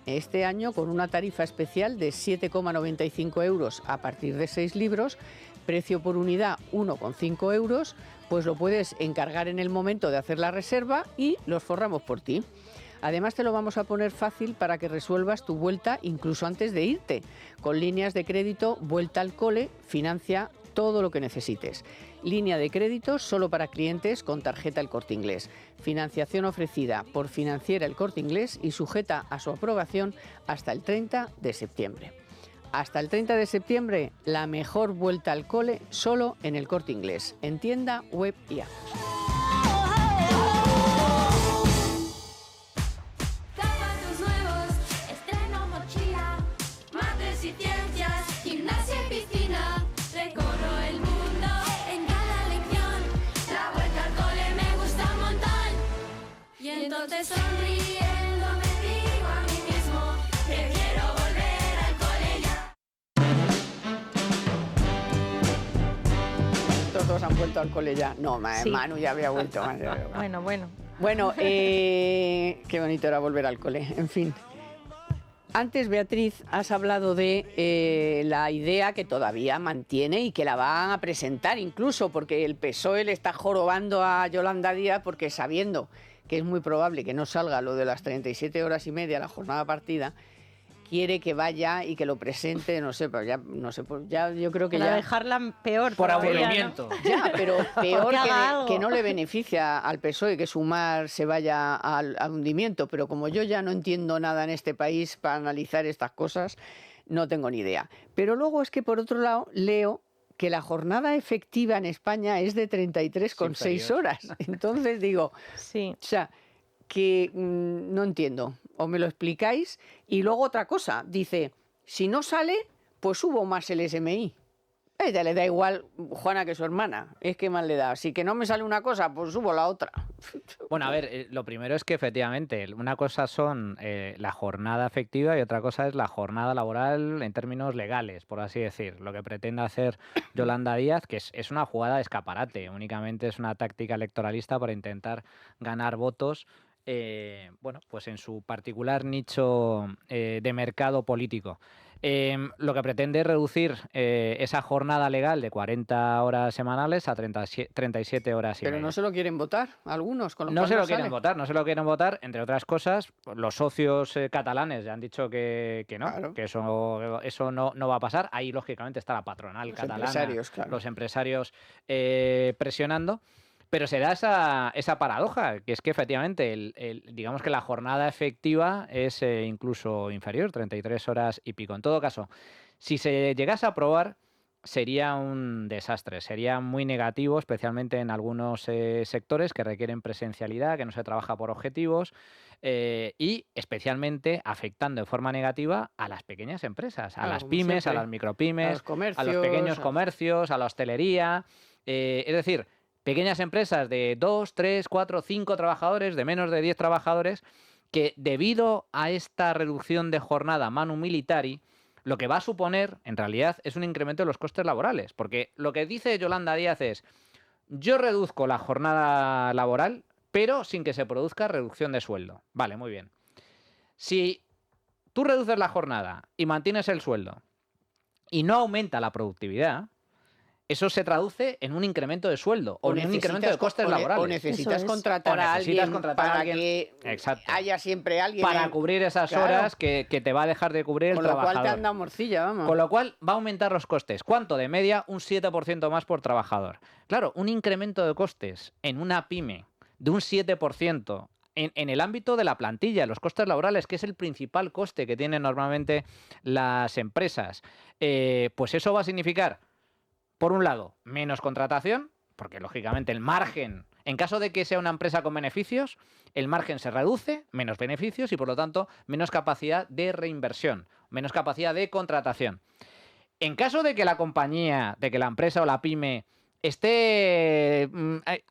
Este año con una tarifa especial de 7,95 euros a partir de 6 libros, precio por unidad 1,5 euros, pues lo puedes encargar en el momento de hacer la reserva y los forramos por ti. Además te lo vamos a poner fácil para que resuelvas tu vuelta incluso antes de irte. Con líneas de crédito Vuelta al Cole, financia todo lo que necesites. Línea de crédito solo para clientes con tarjeta El Corte Inglés. Financiación ofrecida por Financiera El Corte Inglés y sujeta a su aprobación hasta el 30 de septiembre. Hasta el 30 de septiembre, la mejor vuelta al cole solo en El Corte Inglés, en tienda, web y app. Zapatos nuevos, estreno mochila, mates y ciencias, gimnasia y piscina. Recorro el mundo en cada lección. La vuelta al cole me gusta un montón. Y entonces sonriendo me digo a mí mismo que quiero volver al cole ya. Todos han vuelto al cole ya. No, Sí. Manu ya había vuelto. Bueno. Bueno, qué bonito era volver al cole. En fin. Antes, Beatriz, has hablado de la idea que todavía mantiene y que la van a presentar incluso, porque el PSOE le está jorobando a Yolanda Díaz porque sabiendo que es muy probable que no salga lo de las 37 horas y media, la jornada partida, quiere que vaya y que lo presente, no sé, pero ya, no sé, pues ya yo creo que Para ya... dejarla peor. Por todavía, ¿no? aburrimiento. Ya, pero peor Que haga algo. que no le beneficia al PSOE que Sumar se vaya al hundimiento, pero como yo ya no entiendo nada en este país para analizar estas cosas, no tengo ni idea. Pero luego es que por otro lado leo que la jornada efectiva en España es de 33,6 inferior. horas. Entonces digo, Sí. o sea, que no entiendo, o me lo explicáis. Y luego otra cosa, dice, si no sale, pues subo más el SMI. A ella le da igual, Juana, que su hermana, es que más le da. Si que no me sale una cosa, pues subo la otra. Bueno, a ver, lo primero es que efectivamente una cosa son la jornada efectiva y otra cosa es la jornada laboral en términos legales, por así decir. Lo que pretende hacer Yolanda Díaz, que es una jugada de escaparate, únicamente es una táctica electoralista para intentar ganar votos, bueno, pues en su particular nicho de mercado político. Lo que pretende es reducir esa jornada legal de 40 horas semanales a 37 horas y Pero media. no se lo quieren votar algunos, con lo No cual se no lo quieren sale. votar, no se lo quieren votar, entre otras cosas, los socios catalanes ya han dicho que no, Claro. que eso no va a pasar. Ahí, lógicamente, está la patronal Los catalana, empresarios, claro. los empresarios presionando. Pero se da esa paradoja, que es que efectivamente, digamos que la jornada efectiva es incluso inferior, 33 horas y pico. En todo caso, si se llegase a aprobar, sería un desastre, sería muy negativo, especialmente en algunos sectores que requieren presencialidad, que no se trabaja por objetivos, y especialmente afectando de forma negativa a las pequeñas empresas, a Claro, las como pymes, a siempre. las micropymes, A los comercios, a los pequeños comercios, a la hostelería, es decir, pequeñas empresas de 2, 3, 4, 5 trabajadores, de menos de 10 trabajadores, que debido a esta reducción de jornada manu militari, lo que va a suponer, en realidad, es un incremento de los costes laborales. Porque lo que dice Yolanda Díaz es, yo reduzco la jornada laboral, pero sin que se produzca reducción de sueldo. Vale, muy bien. Si tú reduces la jornada y mantienes el sueldo y no aumenta la productividad, eso se traduce en un incremento de sueldo o en un incremento de costes laborales. O necesitas Eso es. contratar O a necesitas alguien contratar a para alguien. que Exacto. haya siempre alguien Para en- cubrir esas Claro. horas que te va a dejar de cubrir Con el lo cual te trabajador. han dado morcilla, vamos. Con lo cual va a aumentar los costes. ¿Cuánto? De media un 7% más por trabajador. Claro, un incremento de costes en una pyme de un 7% en el ámbito de la plantilla, los costes laborales, que es el principal coste que tienen normalmente las empresas, pues eso va a significar, por un lado, menos contratación, porque lógicamente el margen, en caso de que sea una empresa con beneficios, el margen se reduce, menos beneficios y por lo tanto menos capacidad de reinversión, menos capacidad de contratación. En caso de que la compañía, de que la empresa o la pyme esté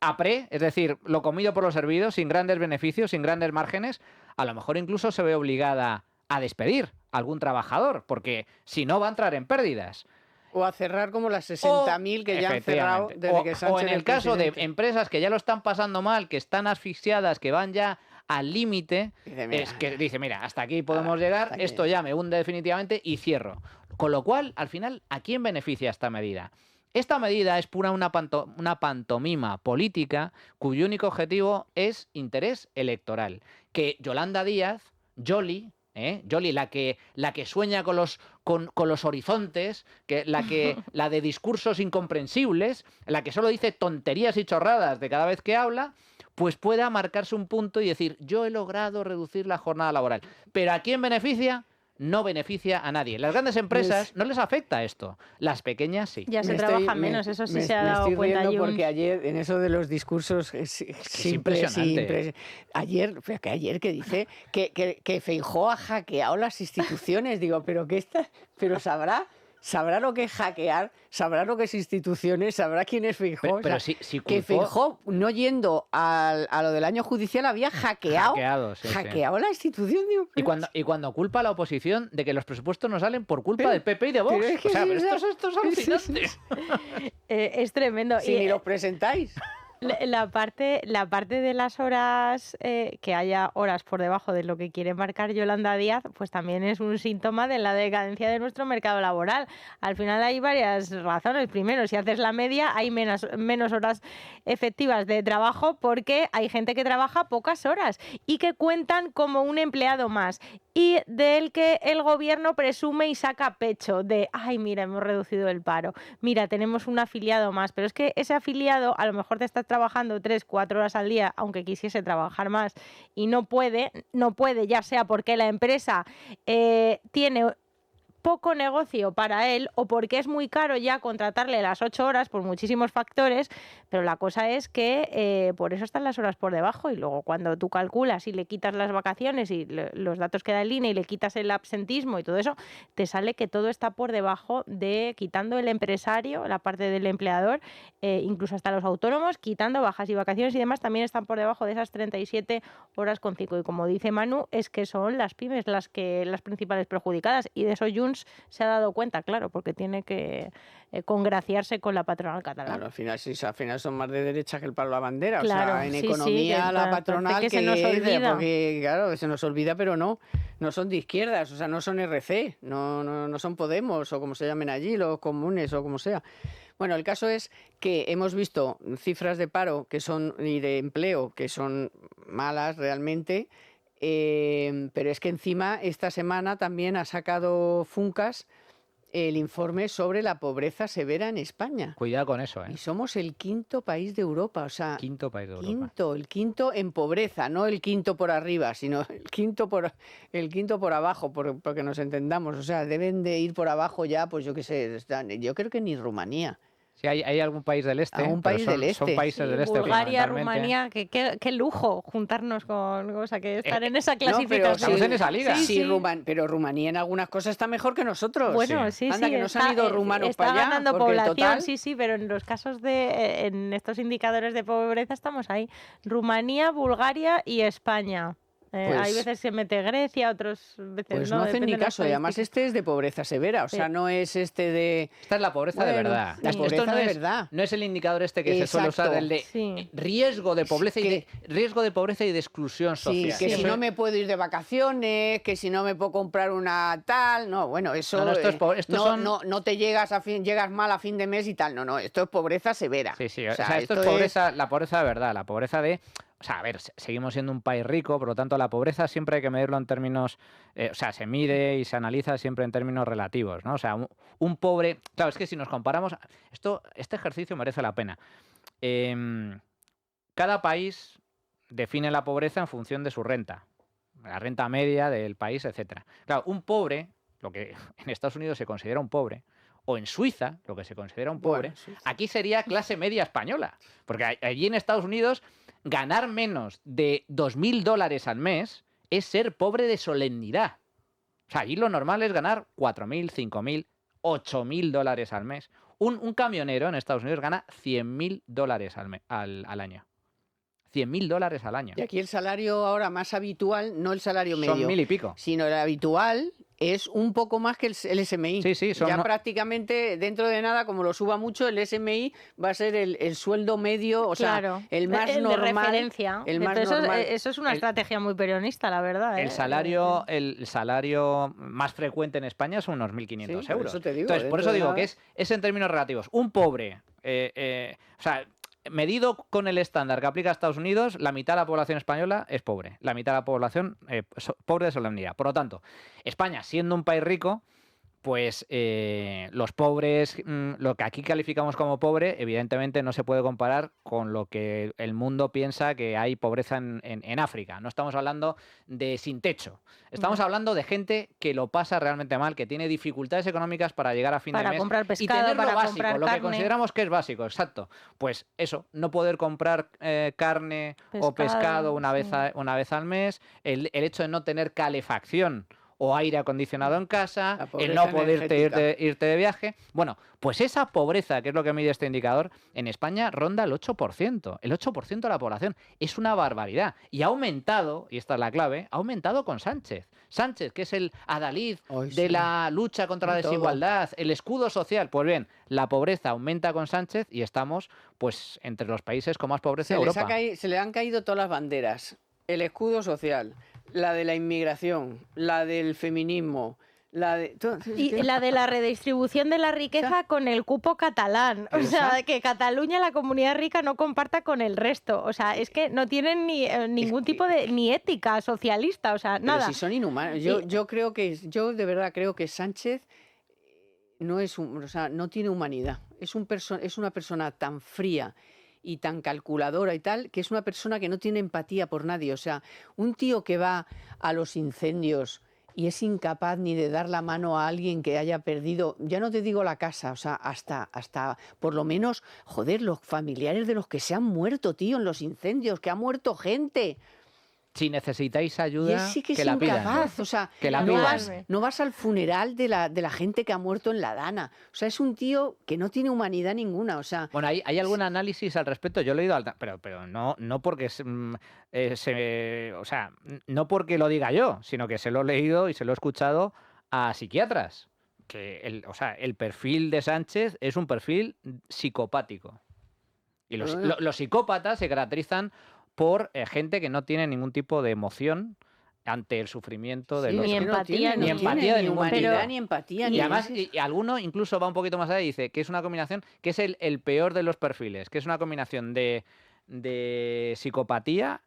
a pre, es decir, lo comido por lo servido, sin grandes beneficios, sin grandes márgenes, a lo mejor incluso se ve obligada a despedir a algún trabajador, porque si no va a entrar en pérdidas. O a cerrar como las 60.000 que ya han cerrado Efectivamente. desde que Sánchez o en es el caso de presidente. empresas que ya lo están pasando mal, que están asfixiadas, que van ya al límite, Dice, mira, es que dice, mira, hasta aquí podemos llegar, hasta aquí. esto ya me hunde definitivamente y cierro. Con lo cual, al final, ¿a quién beneficia esta medida? Esta medida es pura una pantomima política cuyo único objetivo es interés electoral. Que Yolanda Díaz, Yoli, la que sueña con los horizontes, la de discursos incomprensibles, la que solo dice tonterías y chorradas de cada vez que habla, pues pueda marcarse un punto y decir, yo he logrado reducir la jornada laboral. ¿Pero a quién beneficia? No beneficia a nadie. Las grandes empresas no les afecta esto. Las pequeñas sí. Ya se Me trabaja estoy- menos, me- eso sí me- se ha me dado estoy cuenta. riendo Junts. porque ayer en eso de los discursos impresionante. ayer que dice que Feijóo ha hackeado las instituciones, digo, pero sabrá lo que es hackear, sabrá lo que es instituciones, sabrá quién es Feijóo. Pero O sea, si que culpó- Feijóo, no yendo a lo del año judicial, había hackeado sí. la institución. Digo, Y cuando culpa a la oposición de que los presupuestos no salen por culpa Pero- del PP y de Vox. pero es que O sea, sí, pero o esto es alucinante. Es tremendo. si Y, ni los presentáis. La parte de las horas, que haya horas por debajo de lo que quiere marcar Yolanda Díaz, pues también es un síntoma de la decadencia de nuestro mercado laboral. Al final hay varias razones. Primero, si haces la media, hay menos horas efectivas de trabajo porque hay gente que trabaja pocas horas y que cuentan como un empleado más y del que el gobierno presume y saca pecho de, ay, mira, hemos reducido el paro, mira, tenemos un afiliado más, pero es que ese afiliado a lo mejor te está trabajando 3-4 horas al día, aunque quisiese trabajar más y no puede, ya sea porque la empresa tiene poco negocio para él o porque es muy caro ya contratarle las 8 horas por muchísimos factores, pero la cosa es que por eso están las horas por debajo y luego cuando tú calculas y le quitas las vacaciones y los datos que da el INE y le quitas el absentismo y todo eso, te sale que todo está por debajo de, quitando el empresario, la parte del empleador, incluso hasta los autónomos, quitando bajas y vacaciones y demás, también están por debajo de esas 37 horas con 5. Y como dice Manu, es que son las pymes las principales perjudicadas y de eso Junts se ha dado cuenta, claro, porque tiene que congraciarse con la patronal catalana. Claro, al final son más de derecha que el Pablo Bandera. Claro, o sea, en sí, sí, economía que la parece patronal que se nos olvida. porque claro, se nos olvida, pero no son de izquierdas, o sea, no son RC, no son Podemos o como se llamen allí, los comunes o como sea. Bueno, el caso es que hemos visto cifras de paro y de empleo que son malas realmente. Pero es que encima esta semana también ha sacado Funcas el informe sobre la pobreza severa en España. Cuidado con eso, Y somos el quinto país de Europa, o sea, Quinto país de Europa. el quinto en pobreza, no el quinto por arriba, sino el quinto por abajo, porque nos entendamos. O sea, deben de ir por abajo ya, pues yo qué sé, yo creo que ni Rumanía. Sí, hay algún país del este. Algún pero país son, del este. Son países del este. Bulgaria, fundamentalmente. Rumanía, qué lujo juntarnos con, o sea, que estar en esa pero clasificación. Estamos en esa liga. Sí, pero Rumanía en algunas cosas está mejor que nosotros. Bueno, sí, Anda, sí, que nos han ido rumanos está para allá. ganando porque población, total, sí, pero en los casos en estos indicadores de pobreza estamos ahí. Rumanía, Bulgaria y España. Pues- Hay veces se mete Grecia, otras veces Pues no. no hacen depende ni de las caso, y además estadísticas. este es de pobreza severa, o Sí. sea, no es este de... Esta es la pobreza de Bueno, verdad. la Esto pobreza no de es, verdad. no es el indicador este que se suele usar, Exacto. el de Sí. riesgo de pobreza, riesgo de pobreza y de exclusión Sí, social. que si Eso no es- me puedo ir de vacaciones, que si no me puedo comprar una tal, no, bueno, eso No, no, esto es esto no, son- no te llegas llegas mal a fin de mes y tal, no, esto es pobreza severa. Sí, sí, O o sea, sea, esto es pobreza, la pobreza de verdad, la pobreza de... O sea, a ver, seguimos siendo un país rico, por lo tanto la pobreza siempre hay que medirlo en términos... o sea, se mide y se analiza siempre en términos relativos, ¿no? O sea, un pobre... Claro, es que si nos comparamos... Este ejercicio merece la pena. Cada país define la pobreza en función de su renta, la renta media del país, etcétera. Claro, un pobre, lo que en Estados Unidos se considera un pobre, o en Suiza, lo que se considera un pobre, Bueno, sí. aquí sería clase media española. Porque allí en Estados Unidos ganar menos de $2.000 al mes es ser pobre de solemnidad. O sea, allí lo normal es ganar 4.000, 5.000, 8.000 dólares al mes. Un camionero en Estados Unidos gana 100.000 dólares al año. 100.000 dólares al año. Y aquí el salario ahora más habitual, no el salario Son medio, 1.000 y pico. sino el habitual es un poco más que el SMI. Sí, sí, son ya no- prácticamente dentro de nada, como lo suba mucho, el SMI va a ser el sueldo medio, o Claro. sea, el más de normal. referencia. el más Entonces, normal. eso es una El- estrategia muy peronista, la verdad. El salario más frecuente en España son unos 1.500 Sí, por euros. eso te digo, Entonces, por dentro eso de digo nada. que es en términos relativos. Un pobre, o sea, medido con el estándar que aplica Estados Unidos, la mitad de la población española es pobre. La mitad de la población pobre de solemnidad. Por lo tanto, España, siendo un país rico, pues los pobres, lo que aquí calificamos como pobre, evidentemente no se puede comparar con lo que el mundo piensa que hay pobreza en África. No estamos hablando de sin techo. Estamos hablando de gente que lo pasa realmente mal, que tiene dificultades económicas para llegar a fin de Para mes comprar y pescado, tener lo para básico, comprar lo que carne. consideramos que es básico, exacto. Pues eso, no poder comprar carne o Pescado, pescado una sí. vez al mes, el hecho de no tener calefacción o aire acondicionado en casa, La el pobreza no poder energética. irte de viaje. Bueno, pues esa pobreza, que es lo que mide este indicador, en España ronda el 8%. El 8% de la población. Es una barbaridad. Y ha aumentado, y esta es la clave, ha aumentado con Sánchez. Sánchez, que es el adalid Ay, de sí. la lucha contra la De todo. desigualdad, el escudo social. Pues bien, la pobreza aumenta con Sánchez y estamos pues entre los países con más pobreza de Europa. Se le han caído todas las banderas. El escudo social, la de la inmigración, la del feminismo, la de... Y la de la redistribución de la riqueza con el cupo catalán. O sea, que Cataluña, la comunidad rica, no comparta con el resto. O sea, es que no tienen ni ningún tipo de ni ética socialista. O sea, Pero nada. si son inhumanos. Yo de verdad creo que Sánchez no es o sea, no tiene humanidad. Es una persona tan fría y tan calculadora y tal, que es una persona que no tiene empatía por nadie. O sea, un tío que va a los incendios y es incapaz ni de dar la mano a alguien que haya perdido, ya no te digo la casa, o sea, hasta por lo menos, joder, los familiares de los que se han muerto, tío, en los incendios, que ha muerto gente. Si necesitáis Y ayuda, él sí que es que la pidan. incapaz, o sea, Que la no pidan. no vas al funeral de la gente que ha muerto en la Dana. O sea, es un tío que no tiene humanidad ninguna, o sea, Bueno, ¿hay algún análisis al respecto? Yo lo he leído, pero no porque o sea, no porque lo diga yo, sino que se lo he leído y se lo he escuchado a psiquiatras. Que el perfil de Sánchez es un perfil psicopático. Y los psicópatas se caracterizan por gente que no tiene ningún tipo de emoción ante el sufrimiento de sí, los Ni es que demás. empatía, no ni tiene empatía de ni ningún tipo. humanidad, Pero- ni empatía, Y ni además, nada. y alguno incluso va un poquito más allá y dice que es una combinación, que es el peor de los perfiles, que es una combinación de psicopatía,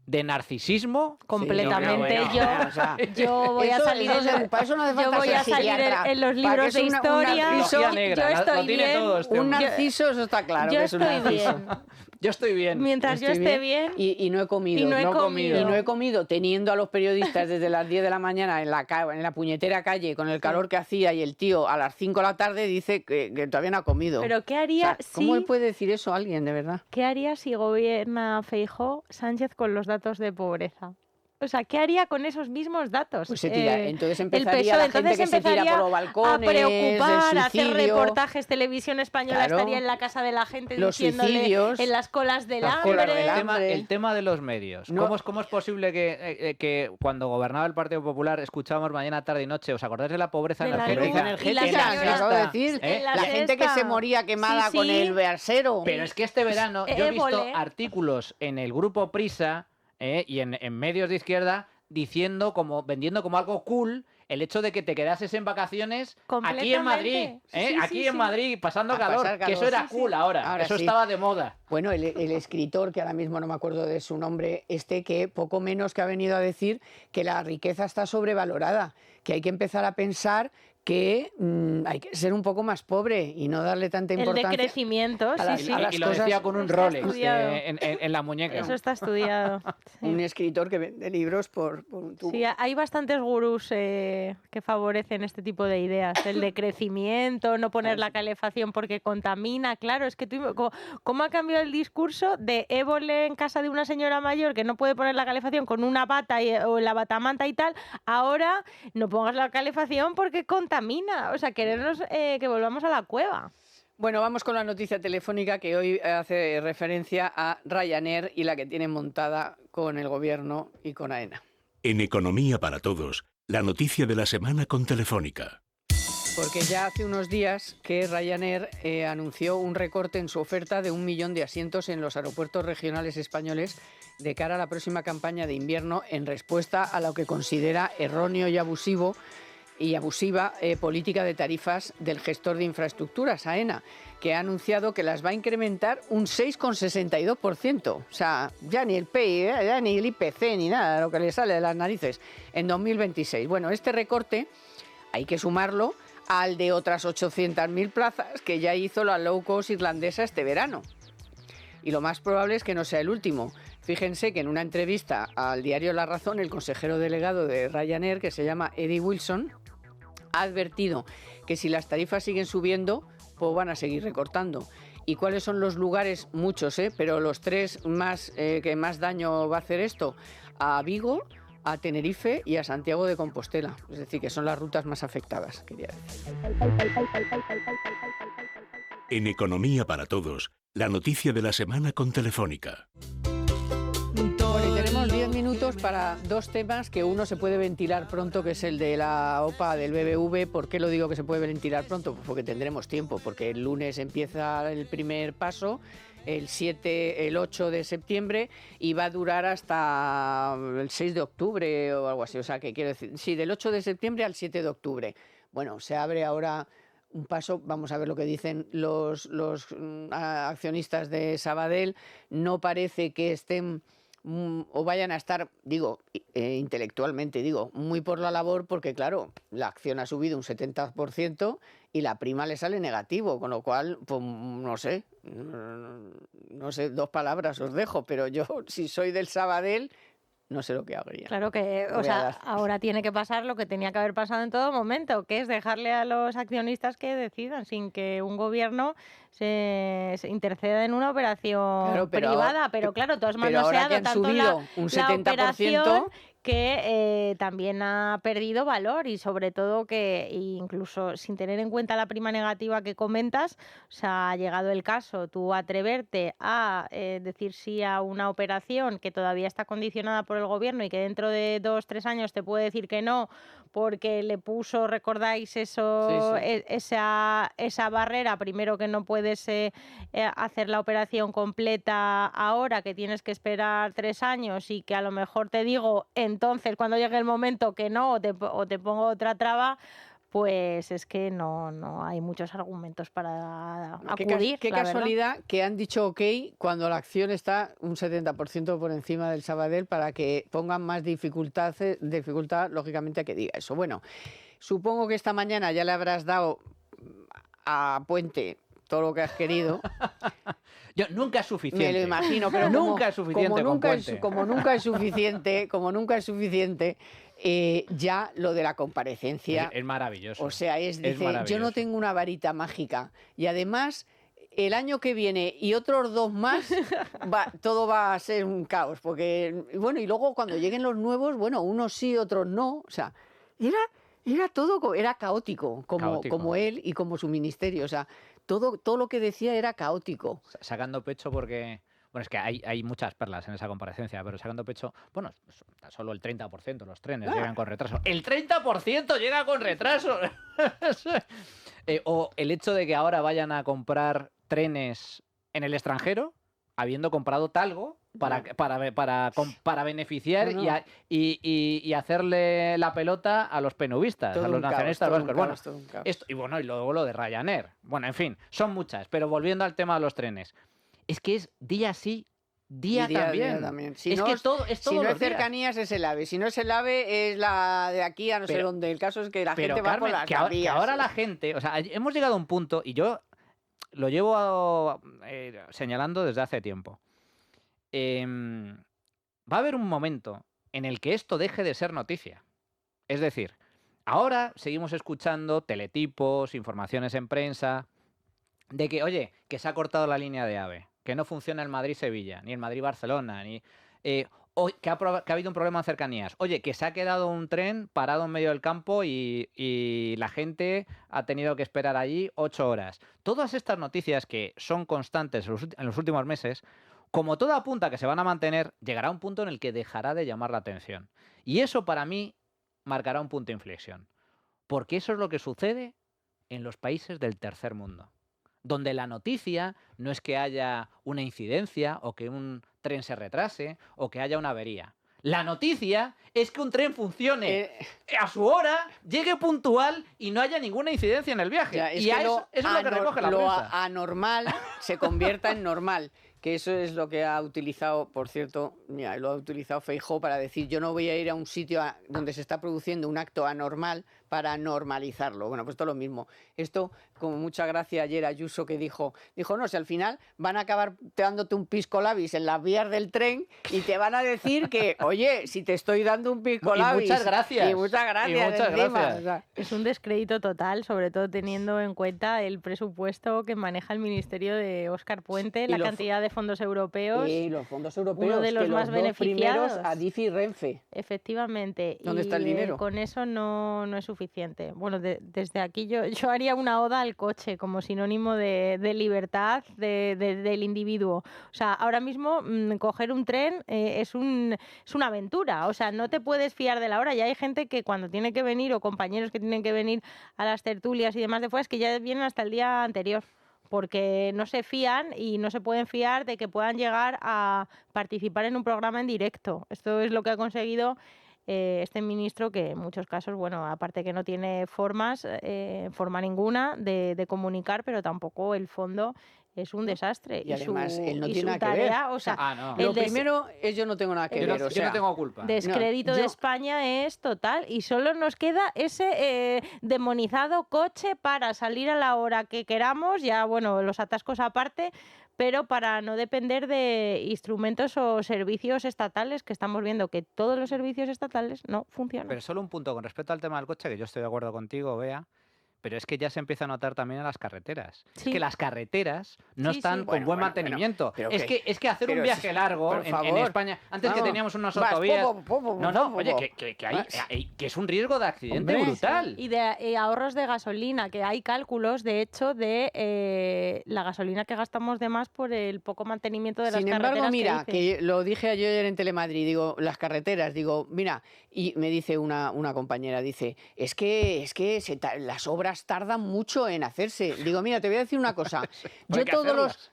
de narcisismo. Completamente. Sí, no, yo, bueno, o sea, yo voy a eso- salir eso en, se- para eso no hace yo falta voy ser a salir psiquiatra. en los Para que libros de es un historia. narciso Magia negra, yo estoy lo tiene bien. todo este Un hombre. narciso, eso está claro, yo que es un estoy narciso. bien. Yo estoy bien. Mientras yo Estoy esté bien. Y no he comido. Y no he comido. Y no he comido teniendo a los periodistas desde las 10 de la mañana en la puñetera calle con el calor que hacía y el tío a las 5 de la tarde dice que todavía no ha comido. Pero ¿qué O haría sea, ¿cómo si le puede decir eso a alguien, de verdad? ¿qué haría si gobierna Feijóo Sánchez con los datos de pobreza? O sea, ¿qué haría con esos mismos datos? Pues se tira. Entonces el empezaría la gente que se tira por los balcones, a preocupar, el a hacer suicidio. reportajes, Televisión Española Claro. estaría en la casa de la gente Los diciéndole suicidios. en las colas del Las hambre. colas del hambre. El tema de los medios. No. ¿Cómo es posible que cuando gobernaba el Partido Popular escuchábamos mañana, tarde y noche? ¿Os acordáis de la pobreza De la energética? luz. Y la Energética, señora que acabo de está decir, en la la gente que sexta. se moría quemada Sí, con sí. el versero. Pero es que este verano yo he visto Évole. artículos en el grupo Prisa y en medios de izquierda vendiendo como algo cool el hecho de que te quedases en vacaciones aquí en Madrid, Completamente. Sí, aquí sí, en sí. Madrid, pasando A calor, pasar que eso calor. era Sí, cool sí. ahora, Ahora eso sí. estaba de moda. Bueno, el escritor, que ahora mismo no me acuerdo de su nombre, que poco menos que ha venido a decir que la riqueza está sobrevalorada, que hay que empezar a pensar que hay que ser un poco más pobre y no darle tanta El importancia. decrecimiento, a las- sí, sí. a las Y lo cosas- decía con un Está Rolex estudiado. en la muñeca. Eso está estudiado. Sí. Un escritor que vende libros por un tubo. Sí, hay bastantes gurús que favorecen este tipo de ideas. El decrecimiento, no poner la calefacción porque contamina. Claro, es que ¿cómo ha cambiado el discurso de Évole en casa de una señora mayor que no puede poner la calefacción con una bata o la batamanta y tal? Ahora no pongas la calefacción porque contamina. O sea, querernos que volvamos a la cueva. Bueno, vamos con la noticia telefónica que hoy hace referencia a Ryanair y la que tienen montada con el gobierno y con AENA. En Economía para Todos, la noticia de la semana con Telefónica. Porque ya hace unos días que Ryanair anunció un recorte en su oferta de 1 millón de asientos en los aeropuertos regionales españoles de cara a la próxima campaña de invierno en respuesta a lo que considera erróneo y abusiva política de tarifas del gestor de infraestructuras, AENA, que ha anunciado que las va a incrementar un 6,62%. O sea, ya ni el PIB, ya ni el IPC, ni nada, lo que le sale de las narices, en 2026. Bueno, este recorte hay que sumarlo al de otras 800.000 plazas que ya hizo la low cost irlandesa este verano. Y lo más probable es que no sea el último. Fíjense que en una entrevista al diario La Razón, el consejero delegado de Ryanair, que se llama Eddie Wilson, ha advertido que si las tarifas siguen subiendo, pues van a seguir recortando. ¿Y cuáles son los lugares? Muchos, pero los tres más que más daño va a hacer esto: a Vigo, a Tenerife y a Santiago de Compostela. Es decir, que son las rutas más afectadas, quería decir. En Economía para Todos, la noticia de la semana con Telefónica. Bueno, y tenemos 10 minutos para dos temas que uno se puede ventilar pronto, que es el de la OPA del BBV. ¿Por qué lo digo que se puede ventilar pronto? Pues porque tendremos tiempo, porque el lunes empieza el primer paso, el 8 de septiembre, y va a durar hasta el 6 de octubre o algo así. O sea, que quiero decir, sí, del 8 de septiembre al 7 de octubre. Bueno, se abre ahora un paso, vamos a ver lo que dicen los accionistas de Sabadell. No parece que estén o vayan a estar, intelectualmente, muy por la labor, porque claro, la acción ha subido un 70% y la prima le sale negativo, con lo cual, pues no sé, dos palabras os dejo, pero yo, si soy del Sabadell, no sé lo que haría. Claro que, Voy a dar. ahora tiene que pasar lo que tenía que haber pasado en todo momento, que es dejarle a los accionistas que decidan sin que un gobierno se interceda en una operación Claro, pero privada. ahora- Pero claro, de todas pero maneras se ahora ha que han dado tanto subido un la 70%, operación que también ha perdido valor, y sobre todo que incluso sin tener en cuenta la prima negativa que comentas, o sea, ha llegado el caso, tú atreverte a decir sí a una operación que todavía está condicionada por el gobierno y que dentro de 2-3 años te puede decir que no, porque le puso, recordáis eso, Sí. esa barrera, primero, que no puedes hacer la operación completa ahora, que tienes que esperar 3 años, y que a lo mejor te digo entonces, cuando llegue el momento, que no, o te pongo otra traba. Pues es que no hay muchos argumentos para acudir. Qué la verdad. casualidad que han dicho ok cuando la acción está un 70% por encima del Sabadell, para que pongan más dificultad, lógicamente, a que diga eso. Bueno, supongo que esta mañana ya le habrás dado a Puente todo lo que has querido. Nunca es suficiente. Me lo imagino, pero nunca es suficiente con Puente. como nunca es suficiente, ya lo de la comparecencia. Es maravilloso. O sea, dice, yo no maravilloso. tengo una varita mágica. Y además, el año que viene y otros 2 más, todo va a ser un caos. Porque, bueno, y luego cuando lleguen los nuevos, bueno, unos sí, otros no. O sea, era todo, era caótico, como él y como su ministerio. O sea, todo lo que decía era caótico. Sacando pecho porque... Bueno, es que hay muchas perlas en esa comparecencia, pero sacando pecho... Bueno, solo el 30% de los trenes llegan con retraso. ¡El 30% llega con retraso! O el hecho de que ahora vayan a comprar trenes en el extranjero, habiendo comprado Talgo, para beneficiar y hacerle la pelota a los penubistas, a los nacionalistas vascos. Bueno, y luego lo de Ryanair. Bueno, en fin, son muchas, pero volviendo al tema de los trenes. Es que es día sí, día también. Si no es cercanías es el AVE. Si no es el AVE es la de aquí a no sé dónde. El caso es que la gente va por las vías. Que ahora la gente... O sea, hemos llegado a un punto, y yo lo llevo señalando desde hace tiempo. Va a haber un momento en el que esto deje de ser noticia. Es decir, ahora seguimos escuchando teletipos, informaciones en prensa, de que, oye, que se ha cortado la línea de AVE, que no funciona el Madrid-Sevilla, ni el Madrid-Barcelona, ni que ha habido un problema en cercanías. Oye, que se ha quedado un tren parado en medio del campo y la gente ha tenido que esperar allí 8 horas. Todas estas noticias que son constantes en los últimos meses, como todo apunta que se van a mantener, llegará un punto en el que dejará de llamar la atención. Y eso para mí marcará un punto de inflexión. Porque eso es lo que sucede en los países del tercer mundo, donde la noticia no es que haya una incidencia o que un tren se retrase o que haya una avería. La noticia es que un tren funcione a su hora, llegue puntual y no haya ninguna incidencia en el viaje. Eso es lo que recoge la prensa. Lo anormal se convierta en normal. Que eso es lo que ha utilizado, por cierto, lo ha utilizado Feijóo para decir: yo no voy a ir a un sitio donde se está produciendo un acto anormal para normalizarlo. Bueno, pues esto es lo mismo. Esto, como mucha gracia ayer Ayuso, que dijo, no, si al final van a acabar dándote un pisco labis en las vías del tren y te van a decir que, oye, si te estoy dando un pisco labis. Y muchas gracias. Y muchas gracias. O sea, es un descrédito total, sobre todo teniendo en cuenta el presupuesto que maneja el ministerio de Óscar Puente, la cantidad de fondos europeos. Y los fondos europeos, uno de los más beneficiados. A DIF y Renfe. Efectivamente. ¿Dónde está el dinero? Con eso no es suficiente. Bueno, desde aquí yo haría una oda al coche como sinónimo de libertad del individuo. O sea, ahora mismo coger un tren es una aventura. O sea, no te puedes fiar de la hora. Ya hay gente que cuando tiene que venir, o compañeros que tienen que venir a las tertulias y demás de fuera, es que ya vienen hasta el día anterior, porque no se fían y no se pueden fiar de que puedan llegar a participar en un programa en directo. Esto es lo que ha conseguido este ministro, que en muchos casos, bueno, aparte que no tiene forma ninguna de comunicar, pero tampoco el fondo es un desastre. Y además él no tiene su nada tarea, que ver. O sea, no. Lo primero es yo no tengo nada que ver. Yo no tengo culpa. Descrédito de España es total, y solo nos queda ese demonizado coche para salir a la hora que queramos, ya bueno, los atascos aparte, pero para no depender de instrumentos o servicios estatales, que estamos viendo que todos los servicios estatales no funcionan. Pero solo un punto con respecto al tema del coche, que yo estoy de acuerdo contigo, Bea. Pero es que ya se empieza a notar también en las carreteras. Sí. Es que las carreteras no están con buen mantenimiento. Pero es que hacer un viaje largo en España, antes que teníamos unas autovías... Oye, que es un riesgo de accidente brutal. Y de ahorros de gasolina, que hay cálculos, de hecho, de la gasolina que gastamos de más por el poco mantenimiento de las carreteras. Sin embargo, mira, que lo dije ayer en Telemadrid, digo, las carreteras, digo, mira, y me dice una compañera, dice, es que las obras tardan mucho en hacerse. Digo, mira, te voy a decir una cosa. Yo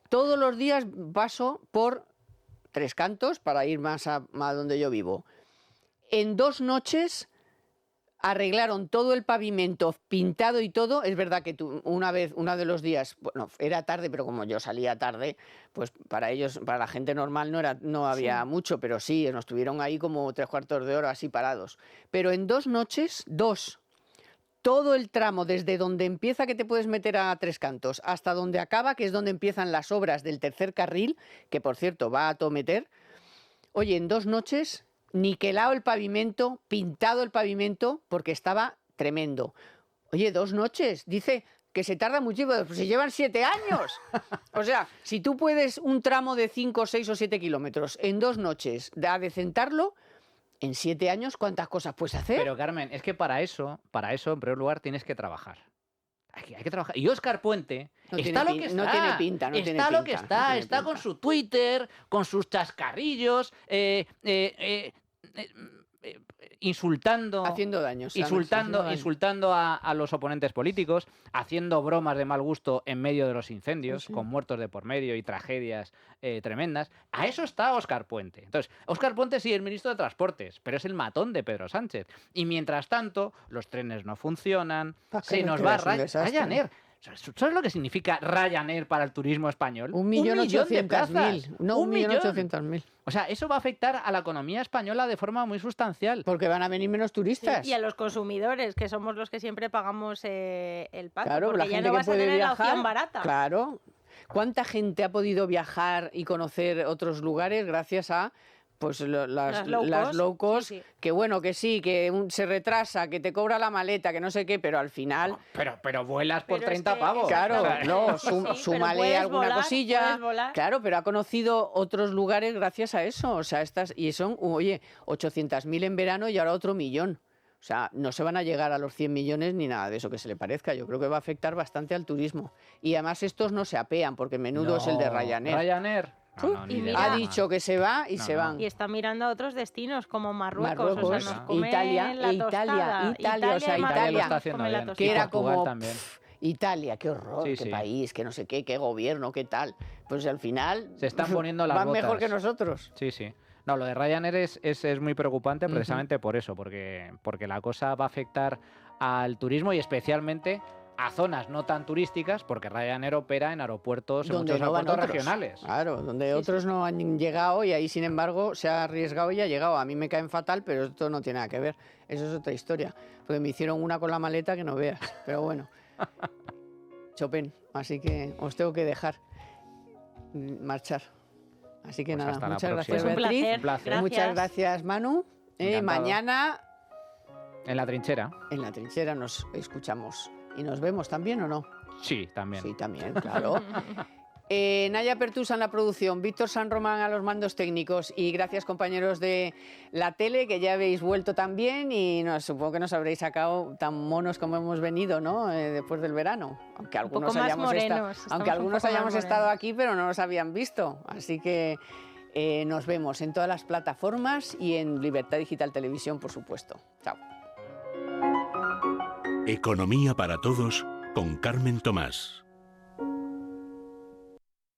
todos los días paso por Tres Cantos para ir más a donde yo vivo. En 2 noches arreglaron todo el pavimento, pintado y todo. Es verdad que uno de los días, bueno, era tarde, pero como yo salía tarde, pues para ellos, para la gente normal no había mucho, pero sí, nos tuvieron ahí como 3/4 de hora así parados. Pero en 2 noches, todo el tramo desde donde empieza, que te puedes meter a Tres Cantos, hasta donde acaba, que es donde empiezan las obras del tercer carril, que por cierto va a tometer. Oye, en 2 noches, niquelado el pavimento, pintado el pavimento, porque estaba tremendo. Oye, 2 noches, dice que se tarda muchísimo, pues se llevan 7 años. O sea, si tú puedes un tramo de 5, 6 o 7 kilómetros en 2 noches adecentarlo, en 7 años, ¿cuántas cosas puedes hacer? Pero Carmen, es que para eso, en primer lugar, tienes que trabajar. Hay que trabajar. Y Óscar Puente No está tiene lo que pin- está. no tiene pinta, no está tiene lo que pinta, no está. tiene Está pinta. con su Twitter, con sus chascarrillos, insultando. Haciendo daño. ¿sabes? Haciendo daño. Insultando a los oponentes políticos, haciendo bromas de mal gusto en medio de los incendios, Sí. con muertos de por medio y tragedias tremendas. A eso está Óscar Puente. Entonces, Óscar Puente sí es ministro de Transportes, pero es el matón de Pedro Sánchez. Y mientras tanto, los trenes no funcionan, Pa' que se no nos creas, va un desastre. Ryanair. ¿Sabes lo que significa Ryanair para el turismo español? 1.800.000. plazas. No, Un millón. 1.800.000. O sea, eso va a afectar a la economía española de forma muy sustancial. Porque van a venir menos Sí, turistas. y a los consumidores, que somos los que siempre pagamos el pato, Claro, porque la ya gente no que vas a puede tener la viajar. opción barata. Claro. ¿Cuánta gente ha podido viajar y conocer otros lugares gracias a pues las low cost? Sí, sí. Que bueno, que sí, que se retrasa, que te cobra la maleta, que no sé qué, pero al final... Pero vuelas por Pero es 30 que- pavos. Claro, O sea, no, Sí, pero súmale puedes alguna volar, cosilla. puedes volar. Claro, pero ha conocido otros lugares gracias a eso. O sea, y son, oye, 800.000 en verano y ahora otro 1.000.000. O sea, no se van a llegar a los 100 millones ni nada de eso que se le parezca. Yo creo que va a afectar bastante al turismo. Y además estos no se apean, porque menudo es el de no, Ryanair. Ryanair. No, no, Y ni de mira- Ha broma. dicho que se va y No, se no. van. Y está mirando a otros destinos como Marruecos, o Marruecos, sea, nos come Italia, la Italia, tostada. Italia, o sea, y Marruecos Italia nos está haciendo come la bien. tostada. Que Y era Portugal como también. Italia, qué horror, Sí, qué sí. país, que no sé qué gobierno, qué tal. Pues al final Se están poniendo las van mejor botas. que nosotros. Sí, sí. No, lo de Ryanair es muy preocupante Ujú. precisamente por eso, porque la cosa va a afectar al turismo y especialmente a zonas no tan turísticas, porque Ryanair opera en aeropuertos, en Donde muchos no van aeropuertos otros. regionales. Claro, donde Sí, otros no han llegado y ahí, sin embargo, se ha arriesgado y ha llegado. A mí me caen fatal, pero esto no tiene nada que ver. Eso es otra historia. Porque me hicieron una con la maleta que no veas. Pero bueno, Chopin. Así que os tengo que dejar marchar. Así que Pues nada, hasta la muchas próxima. gracias, Pues un Beatriz. placer. Un placer. Gracias. Muchas gracias, Manu. Encantado. Mañana En la trinchera. en la trinchera nos escuchamos. ¿Y nos vemos también o no? Sí, también. Sí, también, claro. Naya Pertusa en la producción, Víctor San Román a los mandos técnicos y gracias compañeros de la tele que ya habéis vuelto también y supongo que nos habréis sacado tan monos como hemos venido, ¿no? Después del verano, aunque algunos más hayamos morenos, estado, estamos aunque un algunos poco más hayamos estado morenos. aquí pero no nos habían visto, así que nos vemos en todas las plataformas y en Libertad Digital Televisión, por supuesto. Chao. Economía para todos con Carmen Tomás.